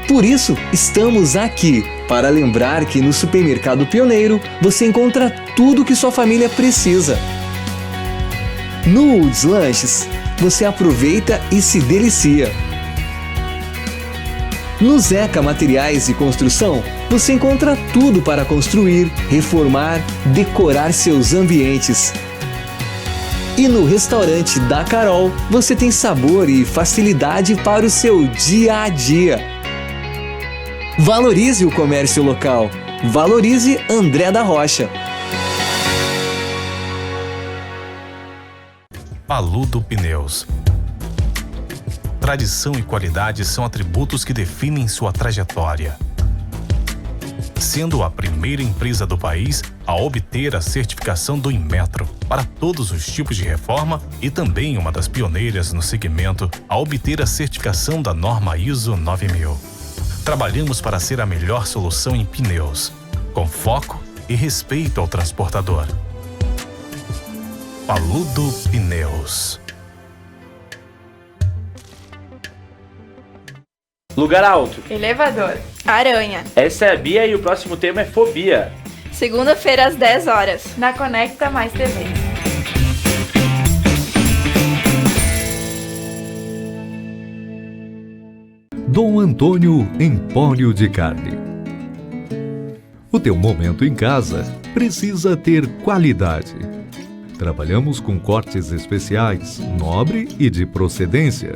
Por isso, estamos aqui para lembrar que no Supermercado Pioneiro você encontra tudo que sua família precisa. No Woods Lanches, você aproveita e se delicia. No Zeca Materiais e Construção, você encontra tudo para construir, reformar, decorar seus ambientes. E no restaurante da Carol, você tem sabor e facilidade para o seu dia a dia. Valorize o comércio local. Valorize André da Rocha. Paludo Pneus. Tradição e qualidade são atributos que definem sua trajetória. Sendo a primeira empresa do país a obter a certificação do Inmetro para todos os tipos de reforma e também uma das pioneiras no segmento a obter a certificação da norma ISO 9000. Trabalhamos para ser a melhor solução em pneus, com foco e respeito ao transportador. Paludo Pneus. Lugar alto. Elevador. Aranha. Essa é a Bia e o próximo tema é fobia. Segunda-feira às 10 horas, na Conecta Mais TV. Dom Antônio Empório de Carne. O teu momento em casa precisa ter qualidade. Trabalhamos com cortes especiais, nobre e de procedência.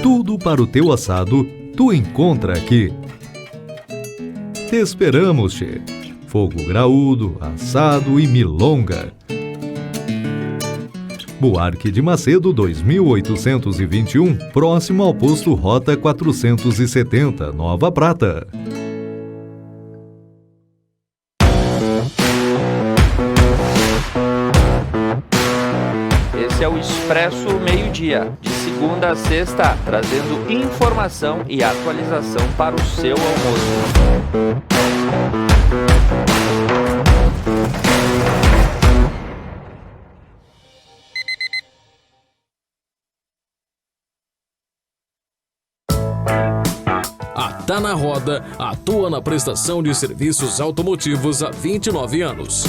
Tudo para o teu assado, tu encontra aqui. Te esperamos, che. Fogo graúdo, assado e milonga. Buarque de Macedo 2821, próximo ao posto Rota 470, Nova Prata. Esse é o Expresso Meio-Dia, de segunda a sexta, trazendo informação e atualização para o seu almoço. A Tá na Roda atua na prestação de serviços automotivos há 29 anos.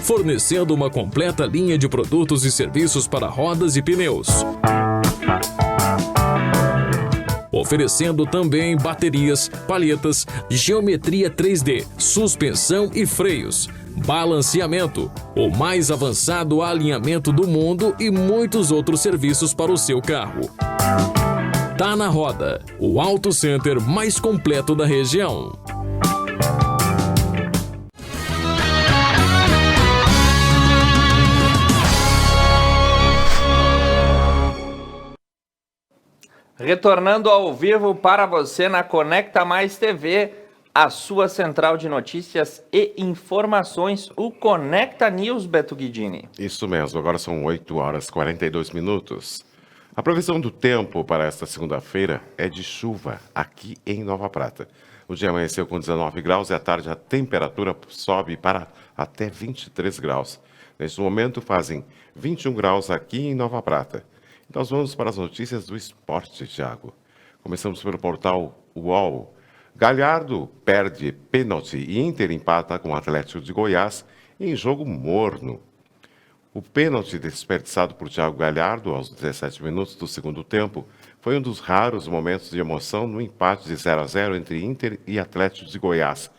Fornecendo uma completa linha de produtos e serviços para rodas e pneus. Oferecendo também baterias, palhetas, geometria 3D, suspensão e freios, balanceamento, o mais avançado alinhamento do mundo e muitos outros serviços para o seu carro. Tá na Roda, o Auto Center mais completo da região. Retornando ao vivo para você na Conecta Mais TV, a sua central de notícias e informações, o Conecta News, Beto Guidini. Isso mesmo, agora são 8 horas e 42 minutos. A previsão do tempo para esta segunda-feira é de chuva aqui em Nova Prata. O dia amanheceu com 19 graus e à tarde a temperatura sobe para até 23 graus. Neste momento fazem 21 graus aqui em Nova Prata. Nós vamos para as notícias do esporte, Thiago. Começamos pelo portal UOL. Galhardo perde pênalti e Inter empata com o Atlético de Goiás em jogo morno. O pênalti desperdiçado por Thiago Galhardo aos 17 minutos do segundo tempo foi um dos raros momentos de emoção no empate de 0-0 entre Inter e Atlético de Goiás.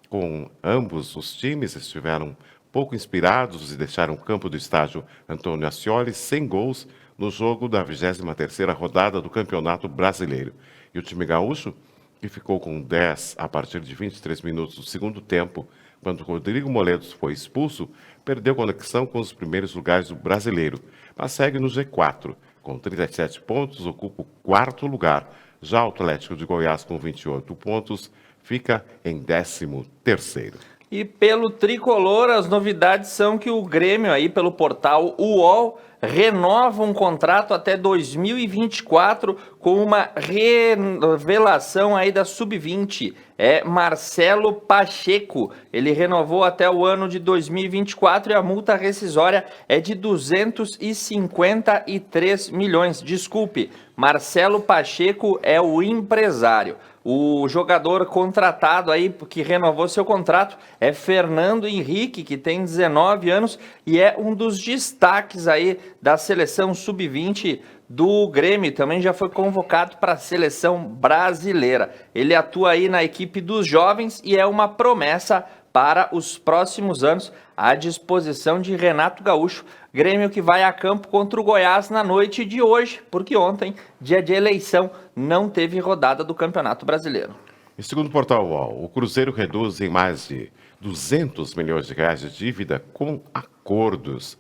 Com ambos os times estiveram pouco inspirados e deixaram o campo do estádio Antônio Ascioli sem gols no jogo da 23ª rodada do Campeonato Brasileiro. E o time gaúcho, que ficou com 10 a partir de 23 minutos do segundo tempo, quando Rodrigo Moledo foi expulso, perdeu conexão com os primeiros lugares do Brasileiro, mas segue no G4. Com 37 pontos, ocupa o quarto lugar. Já o Atlético de Goiás, com 28 pontos, fica em 13º. E pelo Tricolor, as novidades são que o Grêmio, aí pelo portal UOL, renova um contrato até 2024 com uma revelação aí da Sub-20. É Marcelo Pacheco. Ele renovou até o ano de 2024 e a multa rescisória é de 253 milhões. Desculpe, Marcelo Pacheco é o empresário. O jogador contratado aí, que renovou seu contrato, é Fernando Henrique, que tem 19 anos e é um dos destaques aí da seleção sub-20 do Grêmio. Também já foi convocado para a seleção brasileira. Ele atua aí na equipe dos jovens e é uma promessa para os próximos anos à disposição de Renato Gaúcho. Grêmio que vai a campo contra o Goiás na noite de hoje, porque ontem, dia de eleição, não teve rodada do Campeonato Brasileiro. E segundo o portal UOL, o Cruzeiro reduz em mais de 200 milhões de reais de dívida com acordos.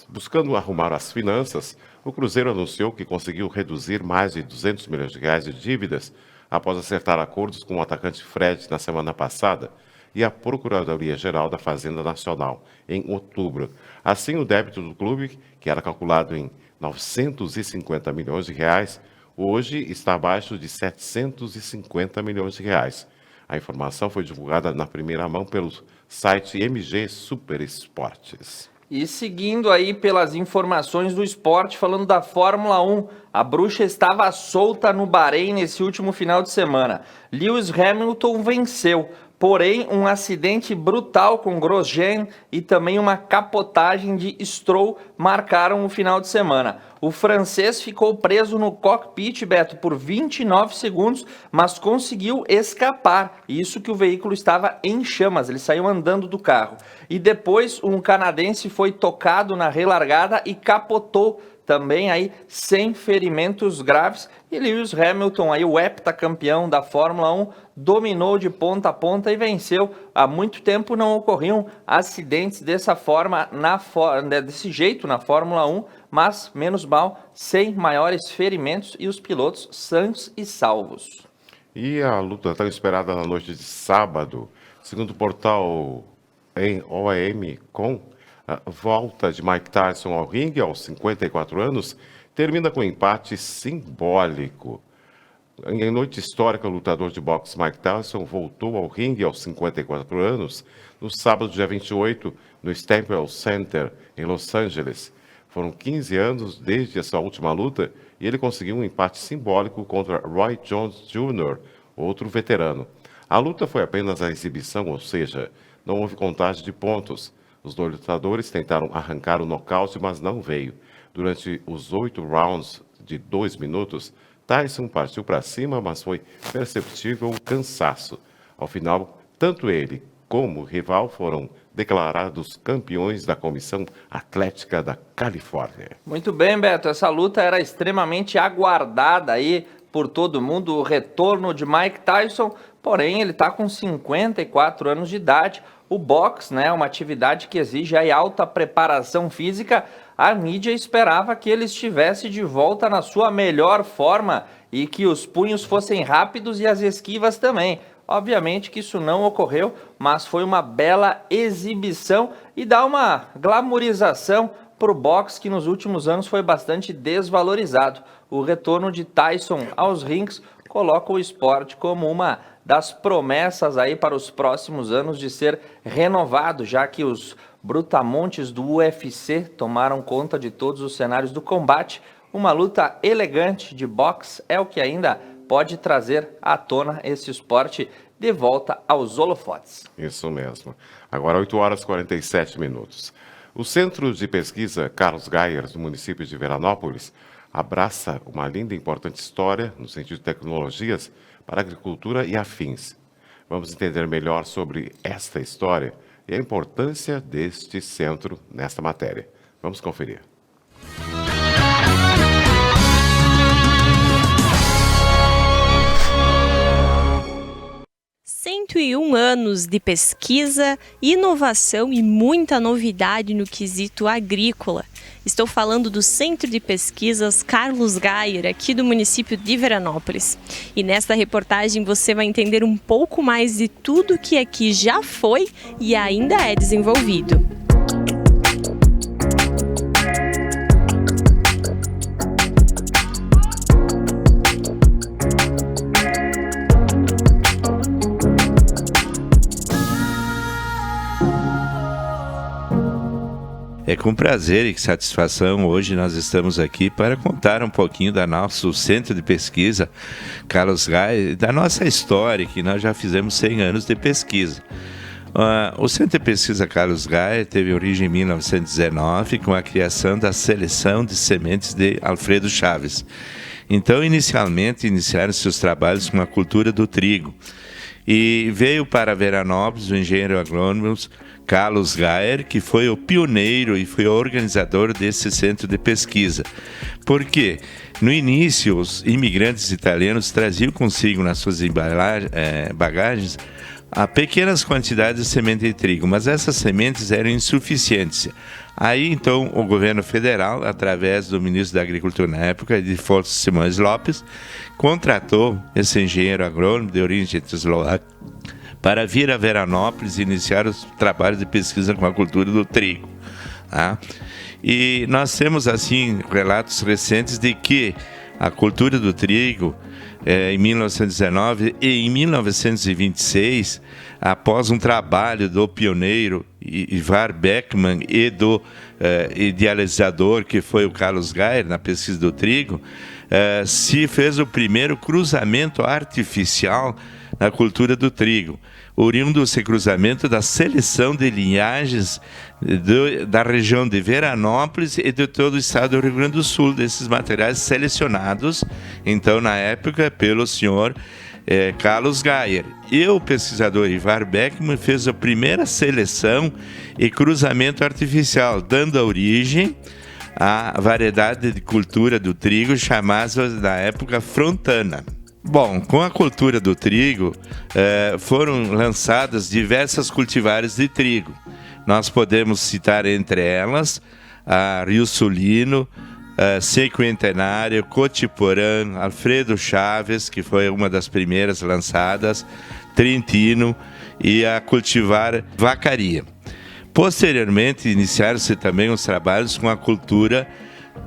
Buscando arrumar as finanças, o Cruzeiro anunciou que conseguiu reduzir mais de 200 milhões de reais de dívidas após acertar acordos com o atacante Fred na semana passada e a Procuradoria-Geral da Fazenda Nacional, em outubro. Assim, o débito do clube, que era calculado em 950 milhões de reais, hoje está abaixo de 750 milhões de reais. A informação foi divulgada na primeira mão pelo site MG Super Esportes. E seguindo aí pelas informações do esporte, falando da Fórmula 1, a bruxa estava solta no Bahrein nesse último final de semana. Lewis Hamilton venceu. Porém, um acidente brutal com Grosjean e também uma capotagem de Stroll marcaram o final de semana. O francês ficou preso no cockpit, Beto, por 29 segundos, mas conseguiu escapar. Isso que o veículo estava em chamas, ele saiu andando do carro. E depois, um canadense foi tocado na relargada e capotou também aí sem ferimentos graves. E Lewis Hamilton, aí, o heptacampeão da Fórmula 1, dominou de ponta a ponta e venceu. Há muito tempo não ocorriam acidentes dessa forma, desse jeito na Fórmula 1, mas menos mal, sem maiores ferimentos e os pilotos sãos e salvos. E a luta tão esperada na noite de sábado, segundo o portal em OAM.com, a volta de Mike Tyson ao ringue aos 54 anos termina com um empate simbólico. Em noite histórica, o lutador de boxe Mike Tyson voltou ao ringue aos 54 anos no sábado, dia 28, no Staples Center, em Los Angeles. Foram 15 anos desde essa última luta e ele conseguiu um empate simbólico contra Roy Jones Jr., outro veterano. A luta foi apenas a exibição, ou seja, não houve contagem de pontos. Os dois lutadores tentaram arrancar o nocaute, mas não veio. Durante os 8 rounds de 2 minutos, Tyson partiu para cima, mas foi perceptível o cansaço. Ao final, tanto ele como o rival foram declarados campeões da Comissão Atlética da Califórnia. Muito bem, Beto. Essa luta era extremamente aguardada aí por todo mundo, o retorno de Mike Tyson, porém ele está com 54 anos de idade. O boxe, né, é uma atividade que exige aí alta preparação física. A mídia esperava que ele estivesse de volta na sua melhor forma e que os punhos fossem rápidos e as esquivas também. Obviamente que isso não ocorreu, mas foi uma bela exibição e dá uma glamorização para o boxe que nos últimos anos foi bastante desvalorizado. O retorno de Tyson aos rings coloca o esporte como uma das promessas aí para os próximos anos de ser renovado, já que os brutamontes do UFC tomaram conta de todos os cenários do combate. Uma luta elegante de boxe é o que ainda pode trazer à tona esse esporte de volta aos holofotes. Isso mesmo. Agora 8 horas e 47 minutos. O Centro de Pesquisa Carlos Gaier, do município de Veranópolis, abraça uma linda e importante história no sentido de tecnologias para a agricultura e afins. Vamos entender melhor sobre esta história e a importância deste centro nesta matéria. Vamos conferir. 101 anos de pesquisa, inovação e muita novidade no quesito agrícola. Estou falando do Centro de Pesquisas Carlos Gaier, aqui do município de Veranópolis. E nesta reportagem você vai entender um pouco mais de tudo que aqui já foi e ainda é desenvolvido. É com prazer e satisfação hoje nós estamos aqui para contar um pouquinho da nosso Centro de Pesquisa Carlos Gaier, da nossa história, que nós já fizemos 100 anos de pesquisa. O Centro de Pesquisa Carlos Gaier teve origem em 1919 com a criação da Seleção de Sementes de Alfredo Chaves. Então, inicialmente, iniciaram-se os trabalhos com a cultura do trigo. E veio para Veranópolis o engenheiro agrônomo Carlos Gaier, que foi o pioneiro e foi o organizador desse centro de pesquisa. Por quê? No início, os imigrantes italianos traziam consigo nas suas bagagens pequenas quantidades de semente de trigo, mas essas sementes eram insuficientes. Aí, então, o governo federal, através do ministro da Agricultura na época, Edilfonso Simões Lopes, contratou esse engenheiro agrônomo de origem tchecoslovaca para vir a Veranópolis e iniciar os trabalhos de pesquisa com a cultura do trigo. Tá? E nós temos, assim, relatos recentes de que a cultura do trigo, em 1919 e em 1926, após um trabalho do pioneiro Ivar Beckmann e do idealizador, que foi o Carlos Gaier, na pesquisa do trigo, se fez o primeiro cruzamento artificial na cultura do trigo, oriundo esse cruzamento da seleção de linhagens da região de Veranópolis e de todo o estado do Rio Grande do Sul, desses materiais selecionados, então, na época, pelo senhor Carlos Gaier. E o pesquisador Ivar Beckmann fez a primeira seleção e cruzamento artificial, dando origem à variedade de cultura do trigo chamada, na época, frontana. Bom, com a cultura do trigo, foram lançadas diversas cultivares de trigo. Nós podemos citar entre elas a Rio Sulino, Cinquentenário, Cotiporã, Alfredo Chaves, que foi uma das primeiras lançadas, Trentino e a cultivar Vacaria. Posteriormente, iniciaram-se também os trabalhos com a cultura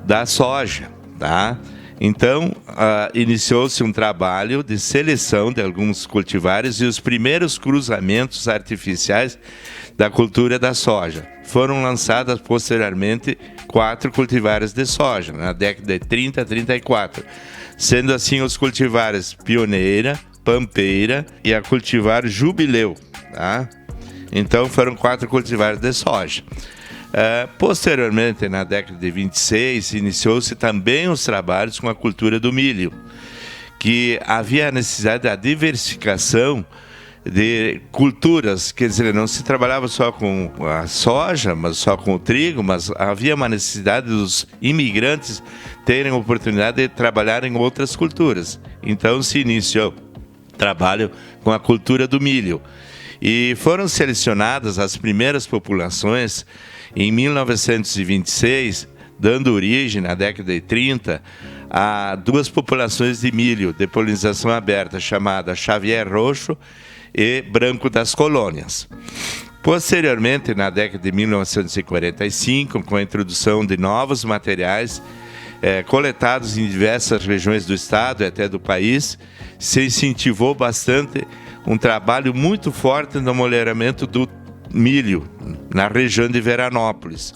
da soja, tá? Então, iniciou-se um trabalho de seleção de alguns cultivares e os primeiros cruzamentos artificiais da cultura da soja. Foram lançadas posteriormente 4 cultivares de soja, na década de 30 a 34, sendo assim os cultivares Pioneira, Pampeira e a cultivar Jubileu. Tá? Então, foram 4 cultivares de soja. Posteriormente, na década de 26, iniciou-se também os trabalhos com a cultura do milho, que havia a necessidade da diversificação de culturas, quer dizer, não se trabalhava só com a soja, mas só com o trigo, mas havia uma necessidade dos imigrantes terem a oportunidade de trabalhar em outras culturas. Então se iniciou trabalho com a cultura do milho. E foram selecionadas as primeiras populações em 1926, dando origem, na década de 30, a 2 populações de milho de polinização aberta, chamada Xavier Roxo e Branco das Colônias. Posteriormente, na década de 1945, com a introdução de novos materiais coletados em diversas regiões do estado e até do país, se incentivou bastante um trabalho muito forte no melhoramento do milho na região de Veranópolis,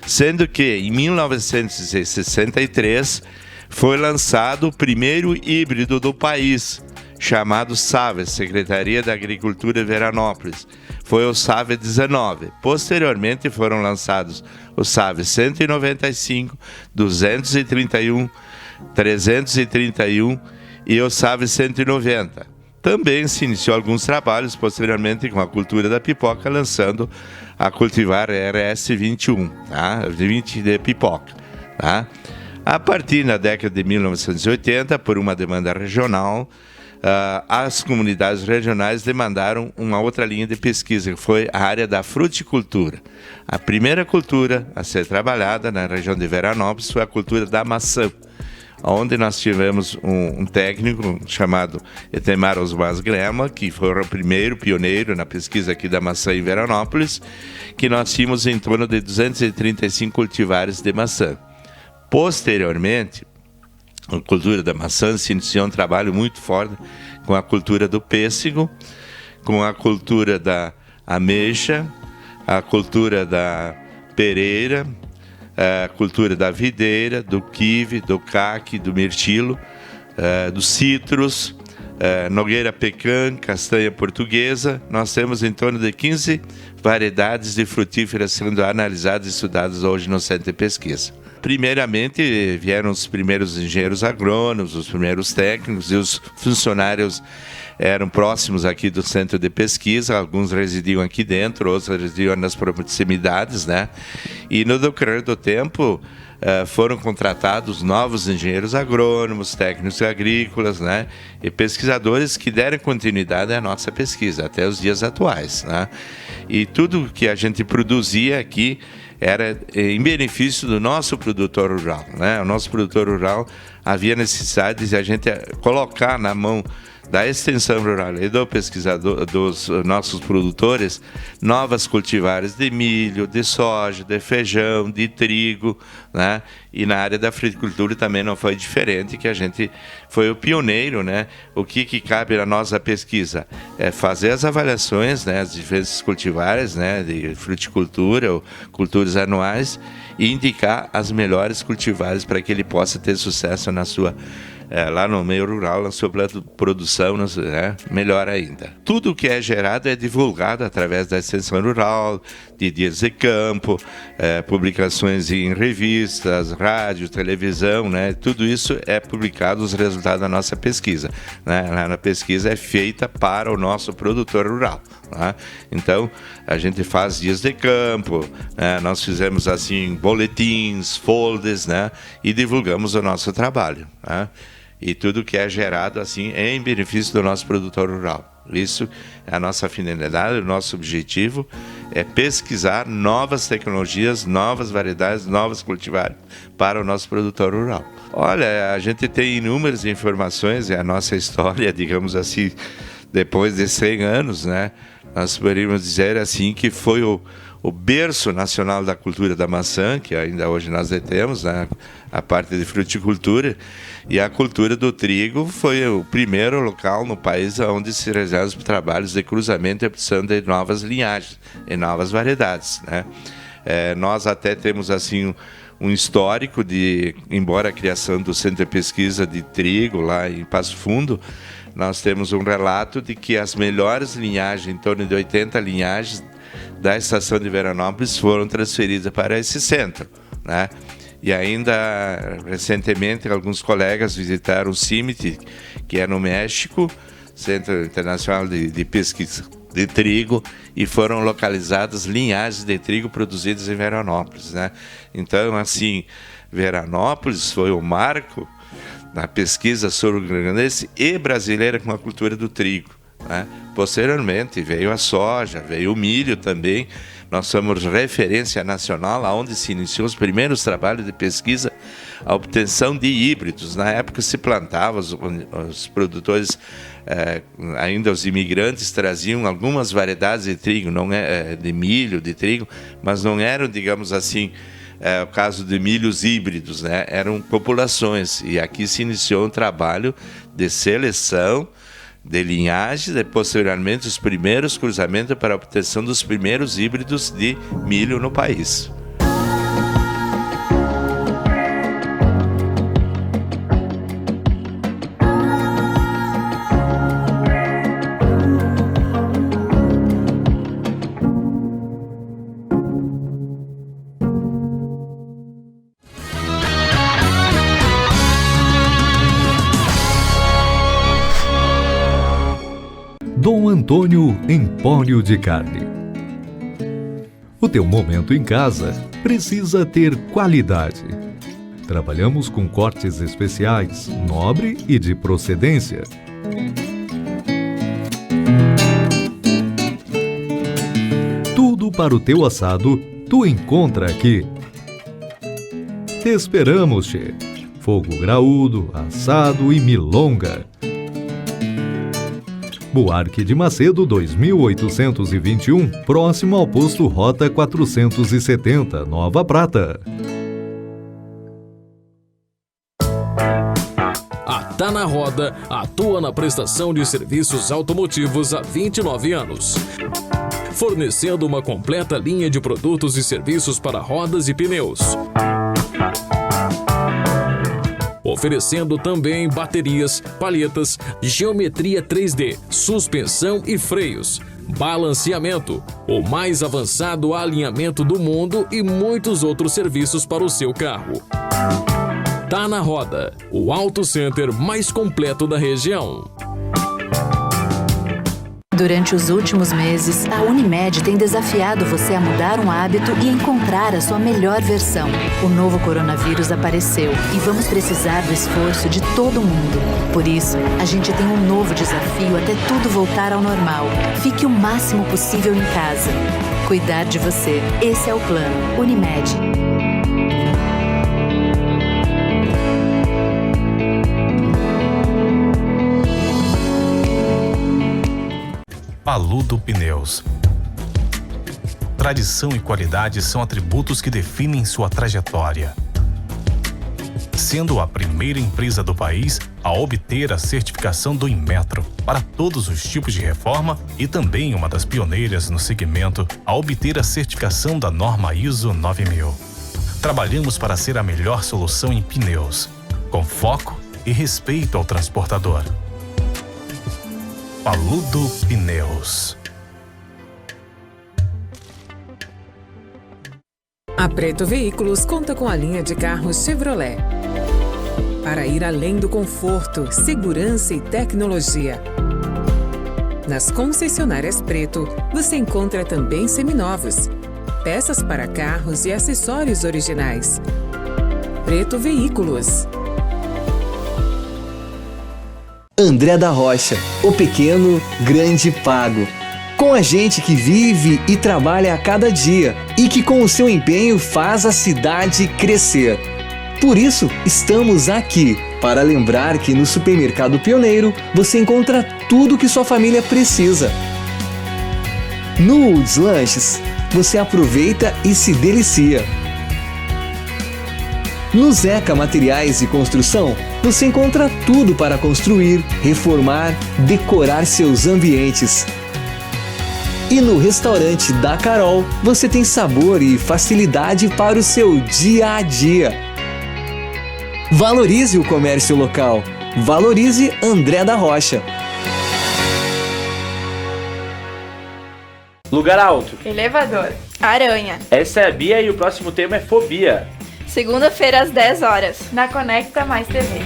sendo que em 1963 foi lançado o primeiro híbrido do país, chamado SAVE, Secretaria da Agricultura de Veranópolis. Foi o SAVE 19. Posteriormente foram lançados o SAVE 195, 231, 331 e o SAVE 190. Também se iniciou alguns trabalhos posteriormente com a cultura da pipoca, lançando a cultivar RS 21, tá? 20 de pipoca. Tá? A partir da década de 1980, por uma demanda regional, as comunidades regionais demandaram uma outra linha de pesquisa, que foi a área da fruticultura. A primeira cultura a ser trabalhada na região de Veranópolis foi a cultura da maçã, onde nós tivemos um técnico chamado Etemar Osmaz Grema, que foi o primeiro pioneiro na pesquisa aqui da maçã em Veranópolis, que nós tínhamos em torno de 235 cultivares de maçã. Posteriormente, a cultura da maçã se iniciou um trabalho muito forte com a cultura do pêssego, com a cultura da ameixa, a cultura da pereira, a cultura da videira, do kiwi, do caqui, do mirtilo, dos citros, nogueira pecan, castanha portuguesa. Nós temos em torno de 15 variedades de frutíferas sendo analisadas e estudadas hoje no Centro de Pesquisa. Primeiramente vieram os primeiros engenheiros agrônomos, os primeiros técnicos, e os funcionários eram próximos aqui do Centro de Pesquisa. Alguns residiam aqui dentro, outros residiam nas proximidades, né? E no decorrer do tempo foram contratados novos engenheiros agrônomos, técnicos agrícolas, né? E pesquisadores que deram continuidade à nossa pesquisa até os dias atuais, né? E tudo que a gente produzia aqui era em benefício do nosso produtor rural, né? O nosso produtor rural havia necessidade de a gente colocar na mão da extensão rural e do pesquisador, dos nossos produtores, novas cultivares de milho, de soja, de feijão, de trigo, né? E na área da fruticultura também não foi diferente, que a gente foi o pioneiro, né? O que cabe na nossa pesquisa é fazer as avaliações, né? As diferentes cultivares, né? De fruticultura ou culturas anuais, e indicar as melhores cultivares para que ele possa ter sucesso na sua lá no meio rural, na sua produção, né? Melhor ainda. Tudo que é gerado é divulgado através da extensão rural, de dias de campo, publicações em revistas, rádio, televisão, né? Tudo isso é publicado, os resultados da nossa pesquisa, né? Lá na pesquisa é feita para o nosso produtor rural, né? Então, a gente faz dias de campo, né? Nós fizemos assim boletins, folders, né? E divulgamos o nosso trabalho, né? E tudo que é gerado assim é em benefício do nosso produtor rural. Isso é a nossa finalidade, o nosso objetivo é pesquisar novas tecnologias, novas variedades, novos cultivares para o nosso produtor rural. Olha, a gente tem inúmeras informações, é a nossa história, digamos assim, depois de 100 anos, né? Nós poderíamos dizer assim que foi o berço nacional da cultura da maçã, que ainda hoje nós detemos, né? A parte de fruticultura, e a cultura do trigo foi o primeiro local no país onde se realizaram os trabalhos de cruzamento e produção de novas linhagens e novas variedades, né? Nós até temos assim um histórico de, embora a criação do Centro de Pesquisa de Trigo lá em Passo Fundo, nós temos um relato de que as melhores linhagens, em torno de 80 linhagens da estação de Veranópolis, foram transferidas para esse centro, né? E ainda, recentemente, alguns colegas visitaram o CIMIT, que é no México, Centro Internacional de Pesquisa de Trigo, e foram localizadas linhagens de trigo produzidas em Veranópolis, né? Então, assim, Veranópolis foi o marco na pesquisa sul-grandense e brasileira com a cultura do trigo, né? Posteriormente veio a soja, veio o milho também. Nós somos referência nacional, onde se iniciou os primeiros trabalhos de pesquisa, a obtenção de híbridos. Na época se plantava, os produtores, ainda os imigrantes, traziam algumas variedades de trigo, não de milho, de trigo, mas não eram, digamos assim, o caso de milhos híbridos, né? Eram populações. E aqui se iniciou um trabalho de seleção de linhagem e posteriormente os primeiros cruzamentos para a obtenção dos primeiros híbridos de milho no país. Dom Antônio Empório de Carne. O teu momento em casa precisa ter qualidade. Trabalhamos com cortes especiais, nobre e de procedência. Tudo para o teu assado, tu encontra aqui. Te esperamos, che. Fogo graúdo, assado e milonga. Buarque de Macedo 2821, próximo ao posto Rota 470, Nova Prata. A Tá na Roda atua na prestação de serviços automotivos há 29 anos, fornecendo uma completa linha de produtos e serviços para rodas e pneus. Oferecendo também baterias, palhetas, geometria 3D, suspensão e freios, balanceamento, o mais avançado alinhamento do mundo e muitos outros serviços para o seu carro. Tá na Roda, o Auto Center mais completo da região. Durante os últimos meses, a Unimed tem desafiado você a mudar um hábito e encontrar a sua melhor versão. O novo coronavírus apareceu e vamos precisar do esforço de todo mundo. Por isso, a gente tem um novo desafio até tudo voltar ao normal. Fique o máximo possível em casa. Cuidar de você. Esse é o plano. Unimed. Paludo Pneus. Tradição e qualidade são atributos que definem sua trajetória. Sendo a primeira empresa do país a obter a certificação do Inmetro para todos os tipos de reforma e também uma das pioneiras no segmento a obter a certificação da norma ISO 9000. Trabalhamos para ser a melhor solução em pneus, com foco e respeito ao transportador. Paludo Pneus. A Preto Veículos conta com a linha de carros Chevrolet. Para ir além do conforto, segurança e tecnologia. Nas concessionárias Preto, você encontra também seminovos, peças para carros e acessórios originais. Preto Veículos. André da Rocha, o pequeno, grande pago. Com a gente que vive e trabalha a cada dia e que com o seu empenho faz a cidade crescer. Por isso, estamos aqui para lembrar que no Supermercado Pioneiro você encontra tudo que sua família precisa. No Woods Lanches, você aproveita e se delicia. No Zeca Materiais e Construção, você encontra tudo para construir, reformar, decorar seus ambientes. E no restaurante da Carol, você tem sabor e facilidade para o seu dia a dia. Valorize o comércio local. Valorize André da Rocha. Lugar alto. Elevador. Aranha. Essa é a Bia e o próximo tema é fobia. Segunda-feira às 10 horas, na Conecta Mais TV.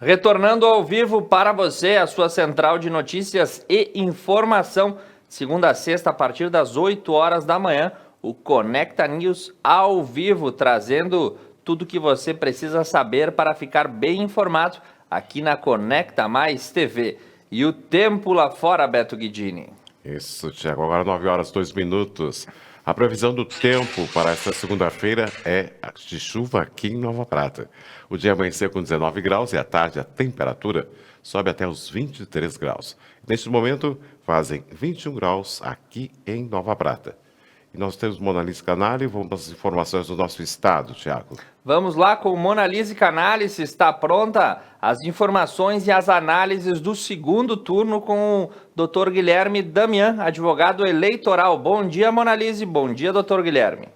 Retornando ao vivo para você, a sua central de notícias e informação, segunda a sexta, a partir das 8 horas da manhã, o Conecta News ao vivo, trazendo tudo que você precisa saber para ficar bem informado aqui na Conecta Mais TV. E o tempo lá fora, Beto Guidini. Isso, Tiago. Agora 9 horas 2 minutos. A previsão do tempo para esta segunda-feira é de chuva aqui em Nova Prata. O dia amanheceu com 19 graus e à tarde a temperatura sobe até os 23 graus. Neste momento fazem 21 graus aqui em Nova Prata. E nós temos Monalise Canali, vamos às informações do nosso estado, Tiago. Vamos lá com Monalise Canali, está pronta as informações e as análises do segundo turno com o Dr. Guilherme Damian, advogado eleitoral. Bom dia, Monalise. Bom dia, Dr. Guilherme.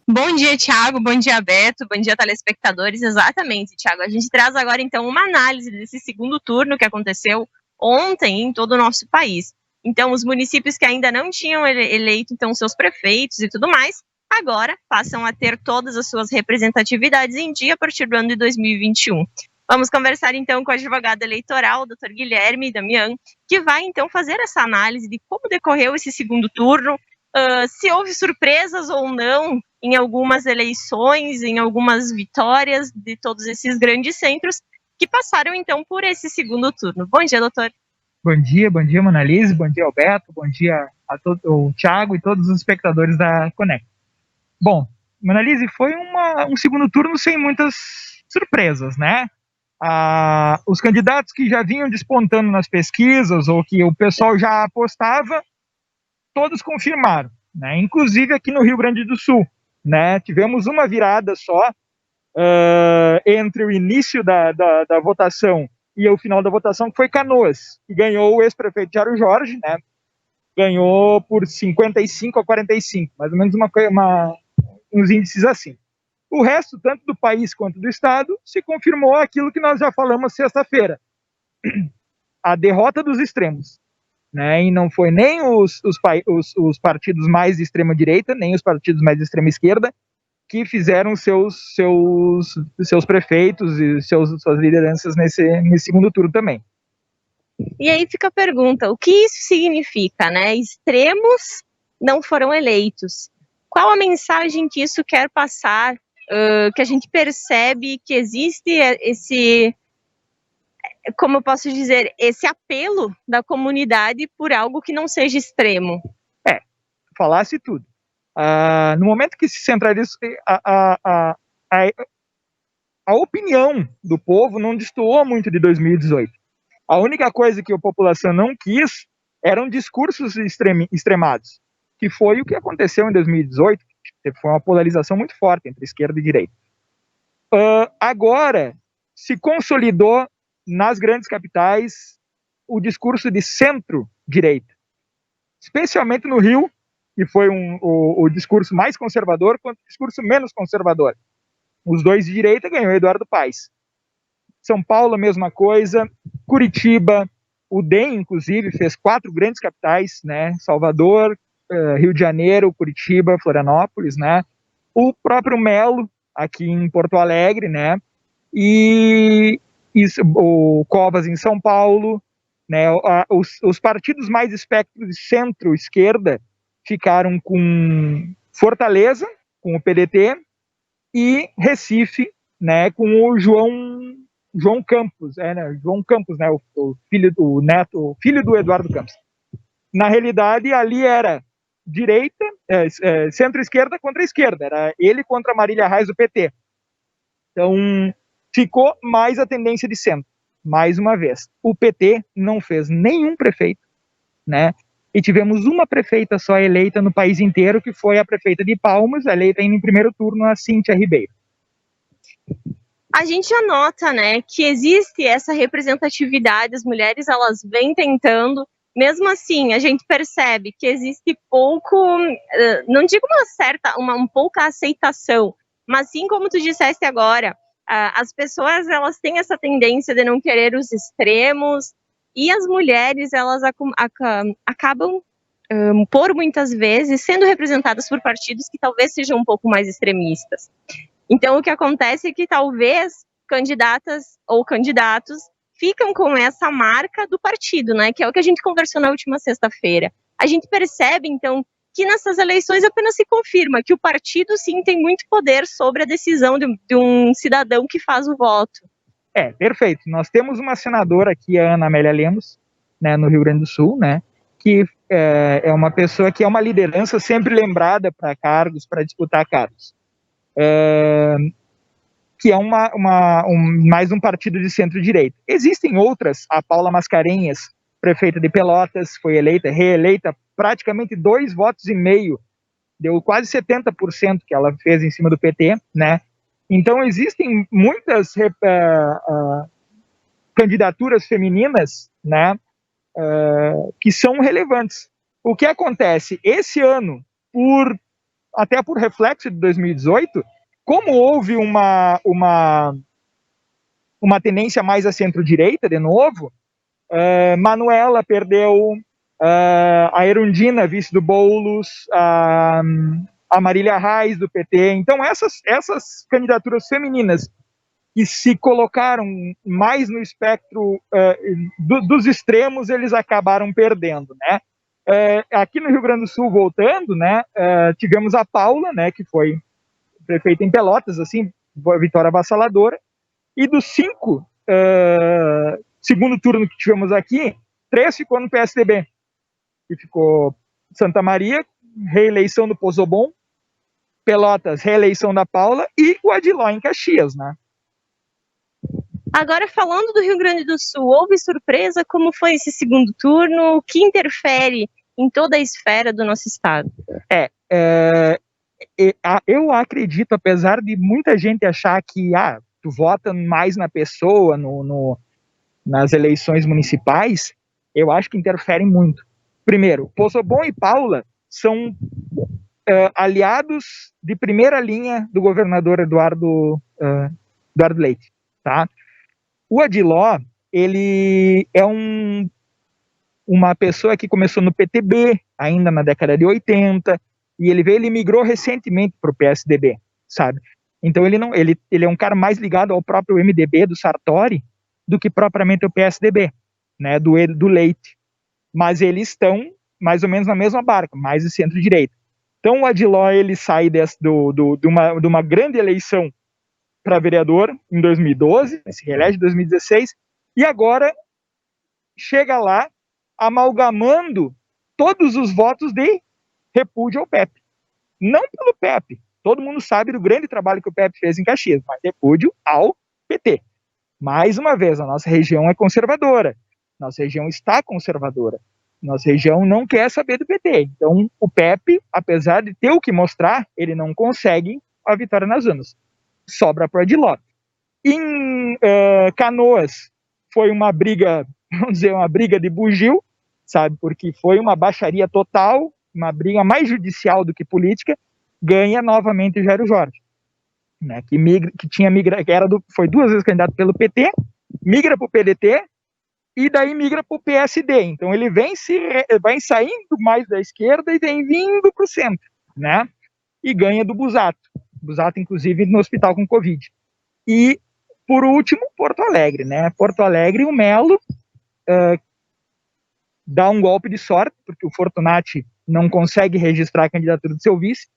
Bom dia, Thiago. Bom dia, Beto. Bom dia, telespectadores. Exatamente, Thiago. A gente traz agora, então, uma análise desse segundo turno que aconteceu ontem em todo o nosso país. Então, os municípios que ainda não tinham eleito então seus prefeitos e tudo mais, agora passam a ter todas as suas representatividades em dia a partir do ano de 2021. Vamos conversar então com o advogado eleitoral, Dr. Guilherme Damian, que vai então fazer essa análise de como decorreu esse segundo turno, se houve surpresas ou não em algumas eleições, em algumas vitórias de todos esses grandes centros que passaram então por esse segundo turno. Bom dia, doutor. Bom dia, Monalise, bom dia, Alberto, bom dia a todo o Thiago e todos os espectadores da Conect. Bom, Monalise, foi um segundo turno sem muitas surpresas, né? Os candidatos que já vinham despontando nas pesquisas ou que o pessoal já apostava, todos confirmaram, né? Inclusive aqui no Rio Grande do Sul, né? Tivemos uma virada só entre o início da votação e o final da votação, que foi Canoas, que ganhou o ex-prefeito Jário Jorge, né? Ganhou por 55-45, mais ou menos uns índices assim. O resto, tanto do país quanto do estado, se confirmou aquilo que nós já falamos sexta-feira. A derrota dos extremos. Né? E não foi nem os partidos mais de extrema-direita, nem os partidos mais de extrema-esquerda, que fizeram seus prefeitos e suas lideranças nesse segundo turno também. E aí fica a pergunta, o que isso significa, né? Extremos não foram eleitos. Qual a mensagem que isso quer passar? Que a gente percebe que existe esse, como eu posso dizer, esse apelo da comunidade por algo que não seja extremo. Falasse tudo. No momento que se centraliza a opinião do povo não destoou muito de 2018. A única coisa que a população não quis eram discursos extremados, que foi o que aconteceu em 2018, foi uma polarização muito forte entre esquerda e direita. Agora se consolidou nas grandes capitais o discurso de centro-direita, especialmente no Rio, que foi o discurso mais conservador, quanto o discurso menos conservador. Os dois de direita ganhou Eduardo Paes. São Paulo, a mesma coisa. Curitiba, o DEM, inclusive, fez 4 grandes capitais, né? Salvador, Rio de Janeiro, Curitiba, Florianópolis, né? O próprio Melo, aqui em Porto Alegre, né? E o Covas em São Paulo, né? Os partidos mais espectros de centro-esquerda ficaram com Fortaleza, com o PDT, e Recife, né? Com o João Campos, né? João Campos, né? O filho do Eduardo Campos. Na realidade, ali era direita, centro-esquerda contra a esquerda, era ele contra a Marília Reis do PT. Então, ficou mais a tendência de centro, mais uma vez. O PT não fez nenhum prefeito, né? E tivemos uma prefeita só eleita no país inteiro, que foi a prefeita de Palmas, eleita em primeiro turno, a Cíntia Ribeiro. A gente anota, né, que existe essa representatividade, as mulheres, elas vêm tentando. Mesmo assim, a gente percebe que existe pouco, não digo uma pouca aceitação, mas sim, como tu disseste agora, as pessoas, elas têm essa tendência de não querer os extremos, e as mulheres, elas acabam, por muitas vezes, sendo representadas por partidos que talvez sejam um pouco mais extremistas. Então, o que acontece é que talvez candidatas ou candidatos ficam com essa marca do partido, né? Que é o que a gente conversou na última sexta-feira. A gente percebe, então, que nessas eleições apenas se confirma que o partido, sim, tem muito poder sobre a decisão de um cidadão que faz o voto. Perfeito. Nós temos uma senadora aqui, a Ana Amélia Lemos, né, no Rio Grande do Sul, né? Que é uma pessoa que é uma liderança sempre lembrada para cargos, para disputar cargos. Que é mais um partido de centro-direita. Existem outras, a Paula Mascarenhas, prefeita de Pelotas, foi reeleita, praticamente 2,5 votos, deu quase 70% que ela fez em cima do PT, né? Então existem muitas candidaturas femininas, né, que são relevantes. O que acontece esse ano, até por reflexo de 2018, como houve uma tendência mais à centro-direita, de novo, Manuela perdeu, a Erundina, vice do Boulos, a Marília Reis, do PT. Então, essas candidaturas femininas que se colocaram mais no espectro dos extremos, eles acabaram perdendo, né? Aqui no Rio Grande do Sul, voltando, né, tivemos a Paula, né, que foi prefeita em Pelotas, assim, vitória avassaladora, e dos 5 segundo turno que tivemos aqui, 3 ficou no PSDB, que ficou Santa Maria, reeleição do Pozobon, Pelotas, reeleição da Paula, e o Adiló em Caxias, né? Agora, falando do Rio Grande do Sul, houve surpresa? Como foi esse segundo turno? O que interfere em toda a esfera do nosso estado? Eu acredito, apesar de muita gente achar que tu vota mais na pessoa nas eleições municipais, eu acho que interferem muito. Primeiro, Pozobon e Paula são aliados de primeira linha do governador Eduardo Leite, tá? O Adiló, ele é uma pessoa que começou no PTB, ainda na década de 80, e ele migrou recentemente para o PSDB, sabe? Então ele é um cara mais ligado ao próprio MDB do Sartori do que propriamente ao PSDB, né, do Leite. Mas eles estão mais ou menos na mesma barca, mais de centro-direita. Então o Adiló, ele sai de uma grande eleição para vereador em 2012, se reelege em 2016, e agora chega lá amalgamando todos os votos de repúdio ao PEP. Não pelo PEP, todo mundo sabe do grande trabalho que o PEP fez em Caxias, mas repúdio ao PT. Mais uma vez, a nossa região é conservadora, nossa região está conservadora, nossa região não quer saber do PT. Então o PEP, apesar de ter o que mostrar, ele não consegue a vitória nas urnas. Sobra para o Adiló. Em Canoas foi uma briga, vamos dizer, uma briga de bugio, sabe, porque foi uma baixaria total, uma briga mais judicial do que política. Ganha novamente o Jairo Jorge, né, foi 2 vezes candidato pelo PT, migra para o PDT e daí migra para o PSD. Então ele vem saindo mais da esquerda e vem vindo para o centro, né, e ganha do Busato, inclusive no hospital com Covid. E, por último, Porto Alegre, né? Porto Alegre, o Melo dá um golpe de sorte, porque o Fortunati não consegue registrar a candidatura do seu vice,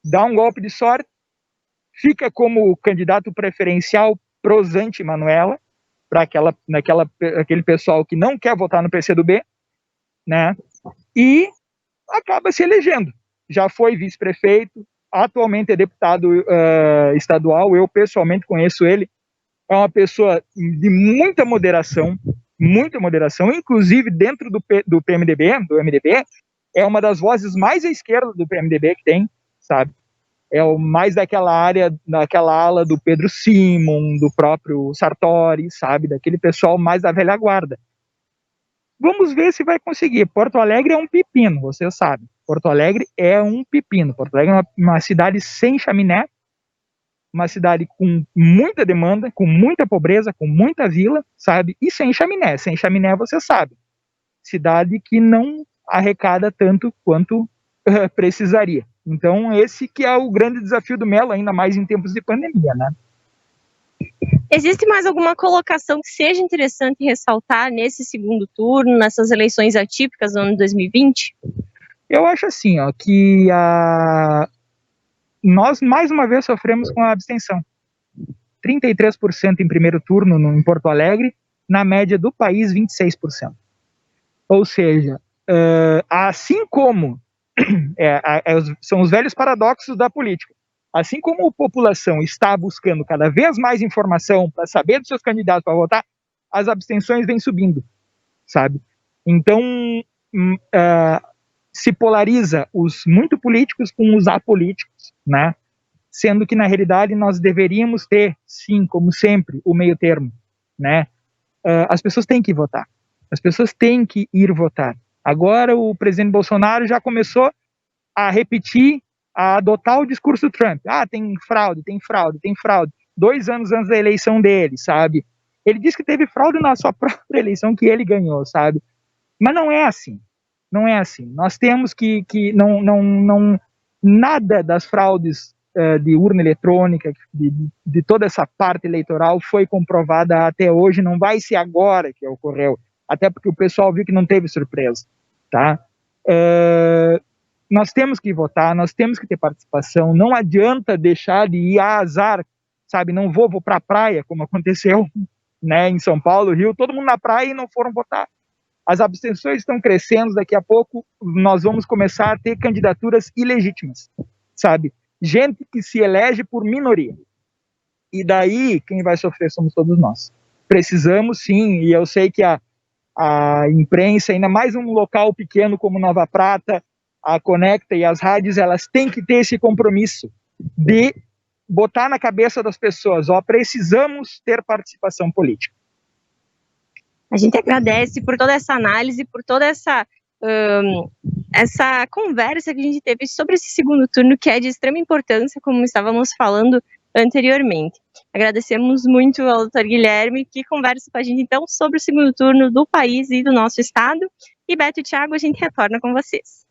dá um golpe de sorte, fica como candidato preferencial pro Zante Manuela, para aquele pessoal que não quer votar no PCdoB, né? E acaba se elegendo. Já foi vice-prefeito, atualmente é deputado estadual, eu pessoalmente conheço ele, é uma pessoa de muita moderação, inclusive dentro do PMDB, do MDB, é uma das vozes mais à esquerda do PMDB que tem, sabe? É o mais daquela ala do Pedro Simon, do próprio Sartori, sabe? Daquele pessoal mais da velha guarda. Vamos ver se vai conseguir. Porto Alegre é um pepino, você sabe. Porto Alegre é um pepino. Porto Alegre é uma cidade sem chaminé, uma cidade com muita demanda, com muita pobreza, com muita vila, sabe? E sem chaminé. Sem chaminé, você sabe. Cidade que não arrecada tanto quanto precisaria. Então, esse que é o grande desafio do Melo, ainda mais em tempos de pandemia, né? Existe mais alguma colocação que seja interessante ressaltar nesse segundo turno, nessas eleições atípicas do ano de 2020? Eu acho assim, que nós mais uma vez sofremos com a abstenção. 33% em primeiro turno em Porto Alegre, na média do país 26%. Ou seja, assim como são os velhos paradoxos da política. Assim como a população está buscando cada vez mais informação para saber dos seus candidatos para votar, as abstenções vêm subindo, sabe? Então, se polariza os muito políticos com os apolíticos, né? Sendo que, na realidade, nós deveríamos ter, sim, como sempre, o meio termo, né? As pessoas têm que votar. As pessoas têm que ir votar. Agora, o presidente Bolsonaro já começou a repetir, a adotar o discurso do Trump. Tem fraude. 2 anos antes da eleição dele, sabe? Ele disse que teve fraude na sua própria eleição que ele ganhou, sabe? Mas não é assim. Não é assim. Nós temos que nada das fraudes de urna eletrônica, de toda essa parte eleitoral foi comprovada até hoje, não vai ser agora que ocorreu, até porque o pessoal viu que não teve surpresa, tá? Nós temos que votar, nós temos que ter participação, não adianta deixar de ir a azar, sabe? Não vou para a praia, como aconteceu, né, em São Paulo, Rio, todo mundo na praia e não foram votar. As abstenções estão crescendo, daqui a pouco nós vamos começar a ter candidaturas ilegítimas, sabe? Gente que se elege por minoria. E daí, quem vai sofrer somos todos nós. Precisamos, sim, e eu sei que a imprensa, ainda mais um local pequeno como Nova Prata, a Conecta e as rádios, elas têm que ter esse compromisso de botar na cabeça das pessoas, precisamos ter participação política. A gente agradece por toda essa análise, por toda essa conversa que a gente teve sobre esse segundo turno, que é de extrema importância, como estávamos falando anteriormente. Agradecemos muito ao doutor Guilherme, que conversa com a gente, então, sobre o segundo turno do país e do nosso estado. E Beto e Thiago, a gente retorna com vocês.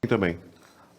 Também.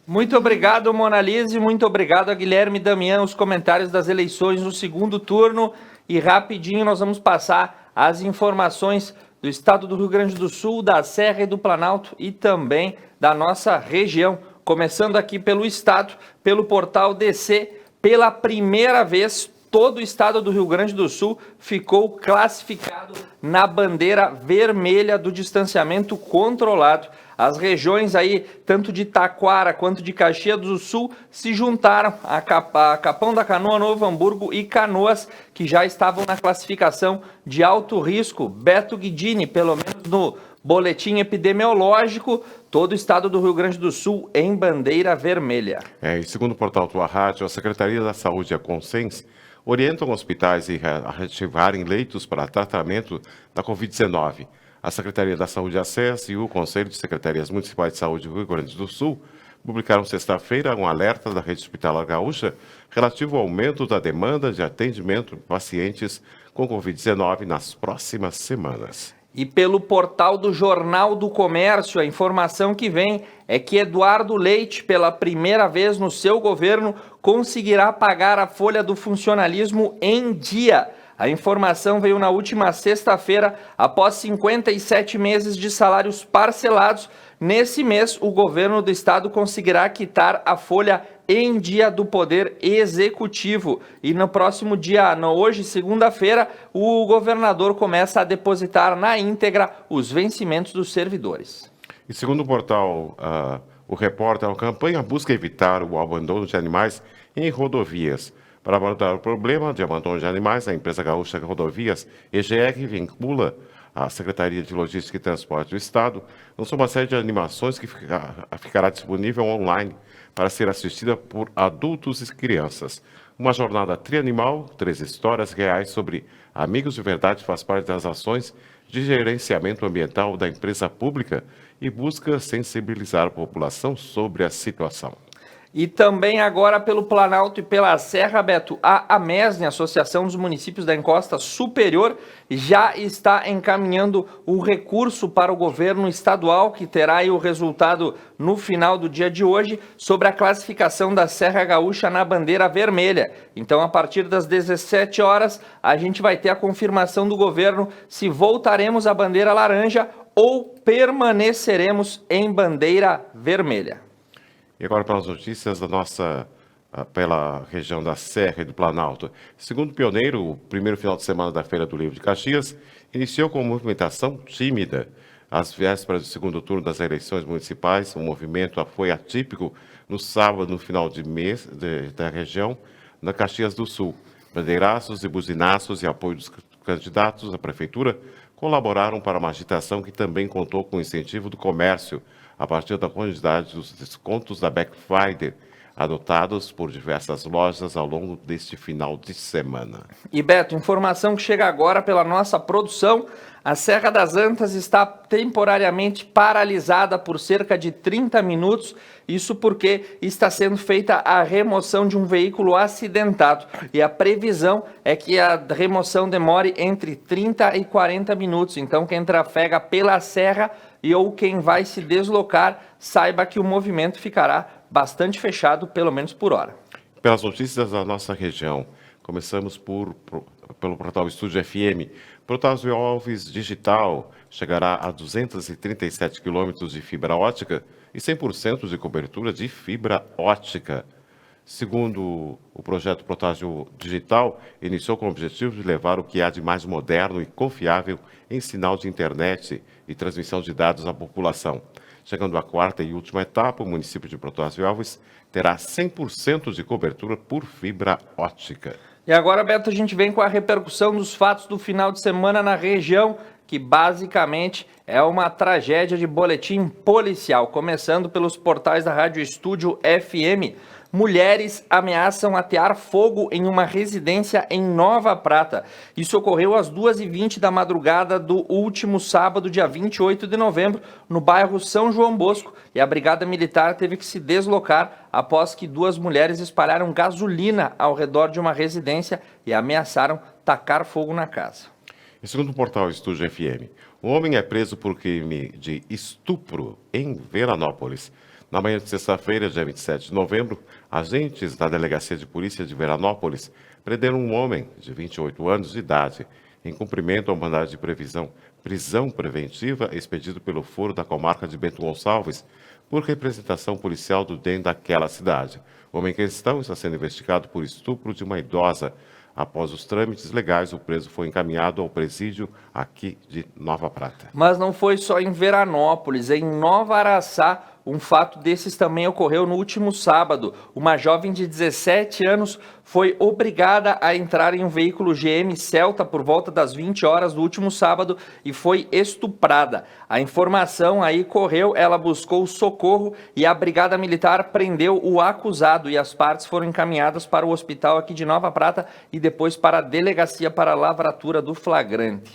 Muito obrigado, Monalise, muito obrigado a Guilherme Damião, os comentários das eleições no segundo turno. E rapidinho nós vamos passar as informações do estado do Rio Grande do Sul, da Serra e do Planalto e também da nossa região. Começando aqui pelo estado, pelo portal DC, pela primeira vez, todo o estado do Rio Grande do Sul ficou classificado na bandeira vermelha do distanciamento controlado. As regiões aí, tanto de Taquara quanto de Caxias do Sul, se juntaram a Capão da Canoa, Novo Hamburgo e Canoas, que já estavam na classificação de alto risco. Beto Guidini, pelo menos no boletim epidemiológico, todo o estado do Rio Grande do Sul em bandeira vermelha. E segundo o portal Tua Rádio, a Secretaria da Saúde e a Consens orientam hospitais a reativarem leitos para tratamento da Covid-19. A Secretaria da Saúde Acesso e o Conselho de Secretarias Municipais de Saúde do Rio Grande do Sul publicaram sexta-feira um alerta da Rede Hospitalar Gaúcha relativo ao aumento da demanda de atendimento de pacientes com Covid-19 nas próximas semanas. E pelo portal do Jornal do Comércio, a informação que vem é que Eduardo Leite, pela primeira vez no seu governo, conseguirá pagar a folha do funcionalismo em dia. A informação veio na última sexta-feira, após 57 meses de salários parcelados. Nesse mês, o governo do estado conseguirá quitar a folha em dia do Poder Executivo. E no próximo dia, hoje, segunda-feira, o governador começa a depositar na íntegra os vencimentos dos servidores. E segundo o portal, o repórter, a campanha busca evitar o abandono de animais em rodovias. Para abordar o problema de abandono de animais, a empresa gaúcha de rodovias, EGR, vincula a Secretaria de Logística e Transporte do Estado, lançou uma série de animações que ficará disponível online para ser assistida por adultos e crianças. Uma jornada trianimal, 3 histórias reais sobre Amigos de Verdade faz parte das ações de gerenciamento ambiental da empresa pública e busca sensibilizar a população sobre a situação. E também agora pelo Planalto e pela Serra, Beto, a AMESNE, Associação dos Municípios da Encosta Superior, já está encaminhando o recurso para o governo estadual, que terá aí o resultado no final do dia de hoje, sobre a classificação da Serra Gaúcha na bandeira vermelha. Então, a partir das 17 horas, a gente vai ter a confirmação do governo se voltaremos à bandeira laranja ou permaneceremos em bandeira vermelha. E agora para as notícias pela região da Serra e do Planalto. Segundo o Pioneiro, o primeiro final de semana da Feira do Livro de Caxias iniciou com movimentação tímida. Às vésperas do segundo turno das eleições municipais, o movimento foi atípico no sábado, no final de mês da região, na Caxias do Sul. Bandeiraços e buzinaços e apoio dos candidatos à prefeitura colaboraram para uma agitação que também contou com o incentivo do comércio, a partir da quantidade dos descontos da Black Friday adotados por diversas lojas ao longo deste final de semana. E Beto, informação que chega agora pela nossa produção, a Serra das Antas está temporariamente paralisada por cerca de 30 minutos, isso porque está sendo feita a remoção de um veículo acidentado. E a previsão é que a remoção demore entre 30 e 40 minutos, então quem trafega pela Serra ou quem vai se deslocar, saiba que o movimento ficará bastante fechado, pelo menos por hora. Pelas notícias da nossa região, começamos pelo portal Estúdio FM. Protásio Alves Digital chegará a 237 quilômetros de fibra ótica e 100% de cobertura de fibra ótica. Segundo o projeto Protásio Digital, iniciou com o objetivo de levar o que há de mais moderno e confiável em sinal de internet e transmissão de dados à população. Chegando à quarta e última etapa, o município de Protásio Alves terá 100% de cobertura por fibra ótica. E agora, Beto, a gente vem com a repercussão dos fatos do final de semana na região, que basicamente é uma tragédia de boletim policial. Começando pelos portais da Rádio Estúdio FM. Mulheres ameaçam atear fogo em uma residência em Nova Prata. Isso ocorreu às 2h20 da madrugada do último sábado, dia 28 de novembro, no bairro São João Bosco. E a Brigada Militar teve que se deslocar após que 2 mulheres espalharam gasolina ao redor de uma residência e ameaçaram tacar fogo na casa. E segundo o portal Estúdio FM, um homem é preso por crime de estupro em Veranópolis. Na manhã de sexta-feira, dia 27 de novembro, agentes da Delegacia de Polícia de Veranópolis prenderam um homem de 28 anos de idade, em cumprimento ao mandado de prisão preventiva expedido pelo foro da comarca de Bento Gonçalves, por representação policial do DEM daquela cidade. O homem em questão está sendo investigado por estupro de uma idosa. Após os trâmites legais, o preso foi encaminhado ao presídio aqui de Nova Prata. Mas não foi só em Veranópolis, em Nova Araçá, um fato desses também ocorreu no último sábado. Uma jovem de 17 anos foi obrigada a entrar em um veículo GM Celta por volta das 20 horas do último sábado e foi estuprada. A informação aí correu, ela buscou socorro e a Brigada Militar prendeu o acusado e as partes foram encaminhadas para o hospital aqui de Nova Prata e depois para a delegacia para a lavratura do flagrante.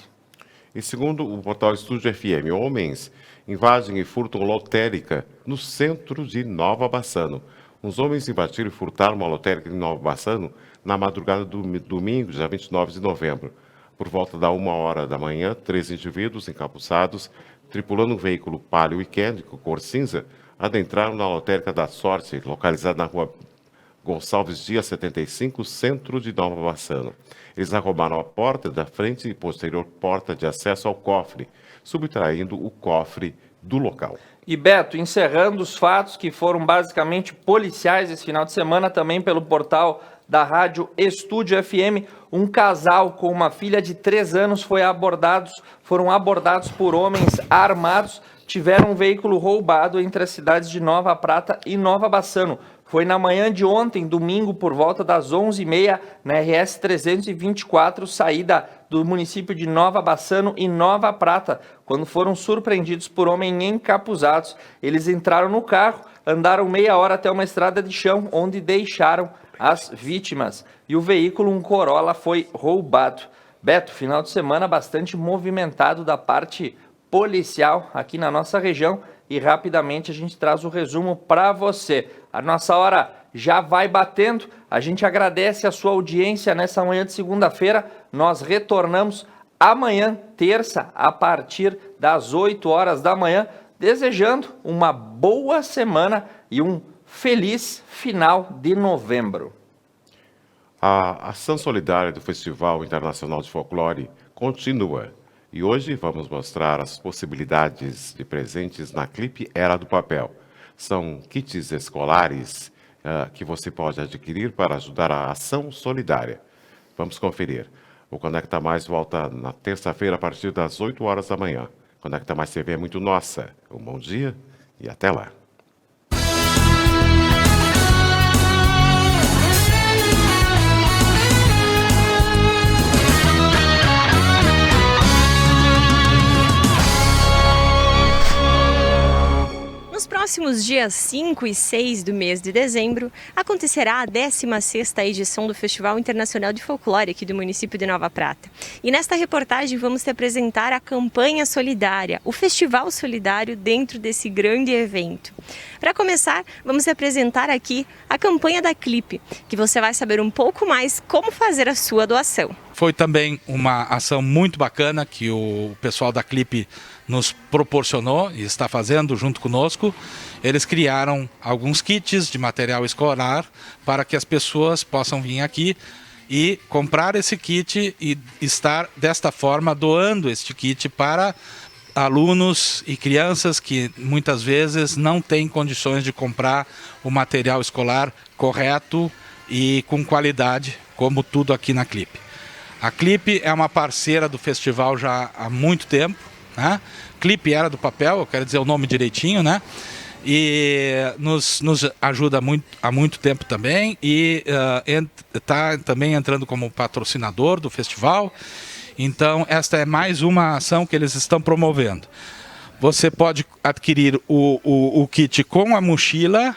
E segundo o portal Estúdio FM, homens invadem e furtam lotérica no centro de Nova Bassano. Uns homens invadiram e furtaram uma lotérica em Nova Bassano na madrugada do domingo, dia 29 de novembro. Por volta da 1h da manhã, 3 indivíduos encapuçados, tripulando um veículo Palio Weekend, cor cinza, adentraram na lotérica da Sorte, localizada na rua Gonçalves Dias 75, centro de Nova Bassano. Eles arrombaram a porta da frente e posterior porta de acesso ao cofre, subtraindo o cofre do local. E Beto, encerrando os fatos que foram basicamente policiais esse final de semana, também pelo portal da Rádio Estúdio FM, um casal com uma filha de 3 anos foram abordados por homens armados, tiveram um veículo roubado entre as cidades de Nova Prata e Nova Bassano. Foi na manhã de ontem, domingo, por volta das 11h30, na RS 324, saída do município de Nova Bassano e Nova Prata, quando foram surpreendidos por homens encapuzados. Eles entraram no carro, andaram meia hora até uma estrada de chão, onde deixaram as vítimas. E o veículo, um Corolla, foi roubado. Beto, final de semana bastante movimentado da parte policial aqui na nossa região. E rapidamente a gente traz o resumo para você. A nossa hora já vai batendo. A gente agradece a sua audiência nessa manhã de segunda-feira. Nós retornamos amanhã, terça, a partir das 8 horas da manhã, desejando uma boa semana e um feliz final de novembro. A ação solidária do Festival Internacional de Folclore continua. E hoje vamos mostrar as possibilidades de presentes na Clipe Era do Papel. São kits escolares que você pode adquirir para ajudar a ação solidária. Vamos conferir. O Conecta Mais volta na terça-feira a partir das 8 horas da manhã. Conecta Mais TV é muito nossa. Um bom dia e até lá. Nos próximos dias 5 e 6 do mês de dezembro, acontecerá a 16ª edição do Festival Internacional de Folclore aqui do município de Nova Prata. E nesta reportagem vamos te apresentar a campanha solidária, o Festival Solidário dentro desse grande evento. Para começar, vamos apresentar aqui a campanha da Clipe, que você vai saber um pouco mais como fazer a sua doação. Foi também uma ação muito bacana que o pessoal da Clipe nos proporcionou e está fazendo junto conosco. Eles criaram alguns kits de material escolar para que as pessoas possam vir aqui e comprar esse kit e estar desta forma doando este kit para alunos e crianças que muitas vezes não têm condições de comprar o material escolar correto e com qualidade, como tudo aqui na Clipe. A Clipe é uma parceira do festival já há muito tempo, né? Clipe Era do Papel, eu quero dizer o nome direitinho, né? E nos ajuda há muito tempo também e está também entrando como patrocinador do festival. Então, esta é mais uma ação que eles estão promovendo. Você pode adquirir o kit com a mochila,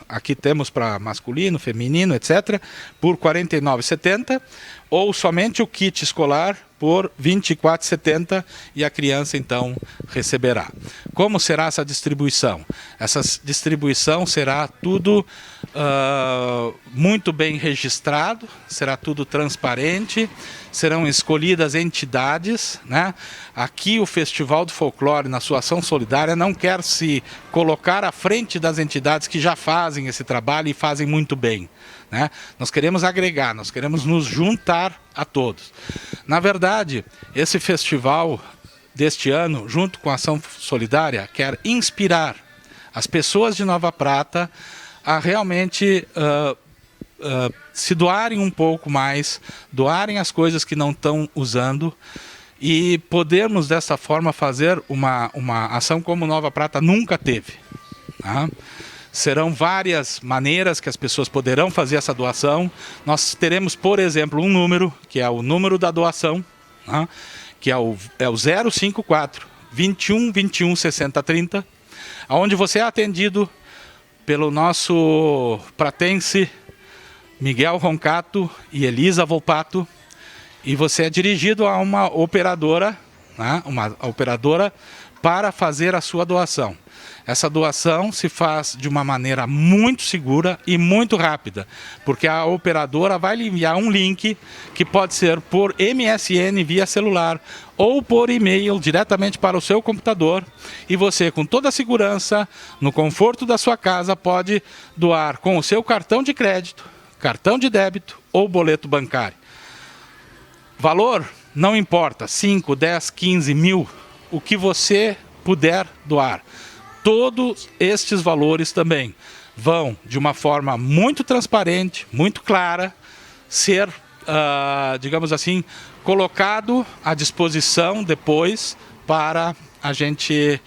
aqui temos para masculino, feminino, etc., por R$ 49,70, ou somente o kit escolar por R$ 24,70 e a criança então receberá. Como será essa distribuição? Essa distribuição será tudo muito bem registrado, será tudo transparente, serão escolhidas entidades, né? Aqui o Festival do Folclore, na sua ação solidária, não quer se colocar à frente das entidades que já fazem esse trabalho e fazem muito bem, né? Nós queremos agregar, nós queremos nos juntar a todos. Na verdade, esse festival deste ano, junto com a ação solidária, quer inspirar as pessoas de Nova Prata a realmente se doarem um pouco mais, doarem as coisas que não estão usando e podermos dessa forma fazer uma ação como Nova Prata nunca teve, tá? Serão várias maneiras que as pessoas poderão fazer essa doação. Nós teremos, por exemplo, um número, que é o número da doação, né? Que é o 054 21 21 60 30, onde você é atendido pelo nosso pratense Miguel Roncato e Elisa Volpato, e você é dirigido a uma operadora, né? Uma operadora para fazer a sua doação. Essa doação se faz de uma maneira muito segura e muito rápida, porque a operadora vai lhe enviar um link que pode ser por MSN via celular ou por e-mail diretamente para o seu computador, e você, com toda a segurança, no conforto da sua casa, pode doar com o seu cartão de crédito, cartão de débito ou boleto bancário. Valor não importa, 5, 10, 15 mil, o que você puder doar. Todos estes valores também vão, de uma forma muito transparente, muito clara, ser, digamos assim, colocado à disposição depois para a gente,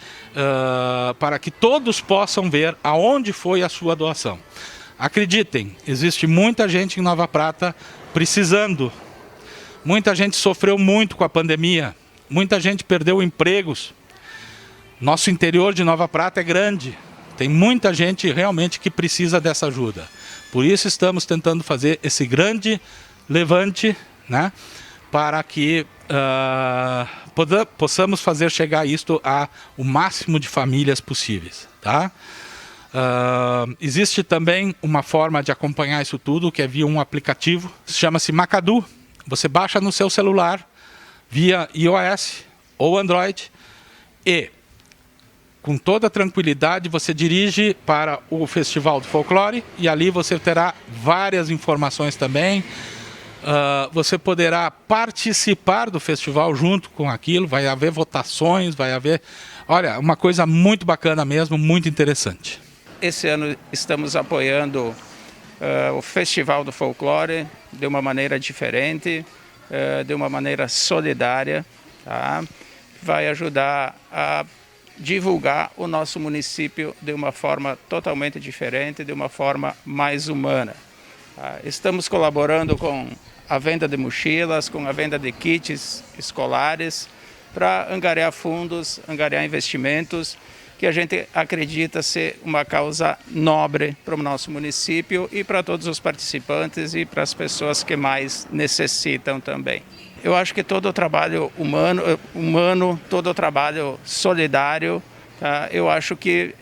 para que todos possam ver aonde foi a sua doação. Acreditem, existe muita gente em Nova Prata precisando. Muita gente sofreu muito com a pandemia, muita gente perdeu empregos. Nosso interior de Nova Prata é grande, tem muita gente realmente que precisa dessa ajuda. Por isso estamos tentando fazer esse grande levante, né, para que possamos fazer chegar isto a o máximo de famílias possíveis, tá? Existe também uma forma de acompanhar isso tudo, que é via um aplicativo, chama-se Macadu. Você baixa no seu celular via iOS ou Android e, com toda tranquilidade, você dirige para o Festival do Folclore e ali você terá várias informações também. Você poderá participar do festival junto com aquilo, vai haver votações, vai haver... Olha, uma coisa muito bacana mesmo, muito interessante. Esse ano estamos apoiando o Festival do Folclore de uma maneira diferente, de uma maneira solidária, tá? Vai ajudar a divulgar o nosso município de uma forma totalmente diferente, de uma forma mais humana. Estamos colaborando com a venda de mochilas, com a venda de kits escolares, para angariar fundos, angariar investimentos, que a gente acredita ser uma causa nobre para o nosso município e para todos os participantes e para as pessoas que mais necessitam também. Eu acho que todo o trabalho humano, todo o trabalho solidário, eu acho que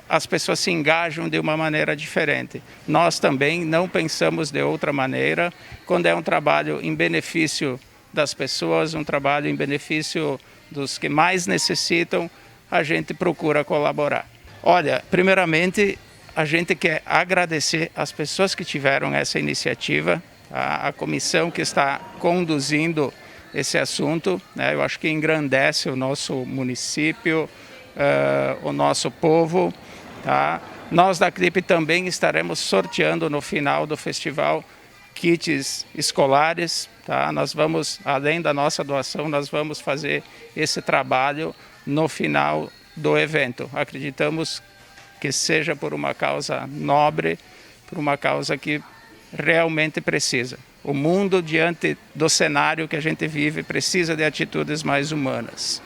as pessoas se engajam de uma maneira diferente. Nós também não pensamos de outra maneira. Quando é um trabalho em benefício das pessoas, um trabalho em benefício dos que mais necessitam, a gente procura colaborar. Olha, primeiramente, a gente quer agradecer as pessoas que tiveram essa iniciativa, a comissão que está conduzindo esse assunto, né? Eu acho que engrandece o nosso município, o nosso povo. Tá? Nós da CRIP também estaremos sorteando no final do festival kits escolares. Tá? Nós vamos, além da nossa doação, nós vamos fazer esse trabalho no final do evento. Acreditamos que seja por uma causa nobre, por uma causa que realmente precisa. O mundo, diante do cenário que a gente vive, precisa de atitudes mais humanas.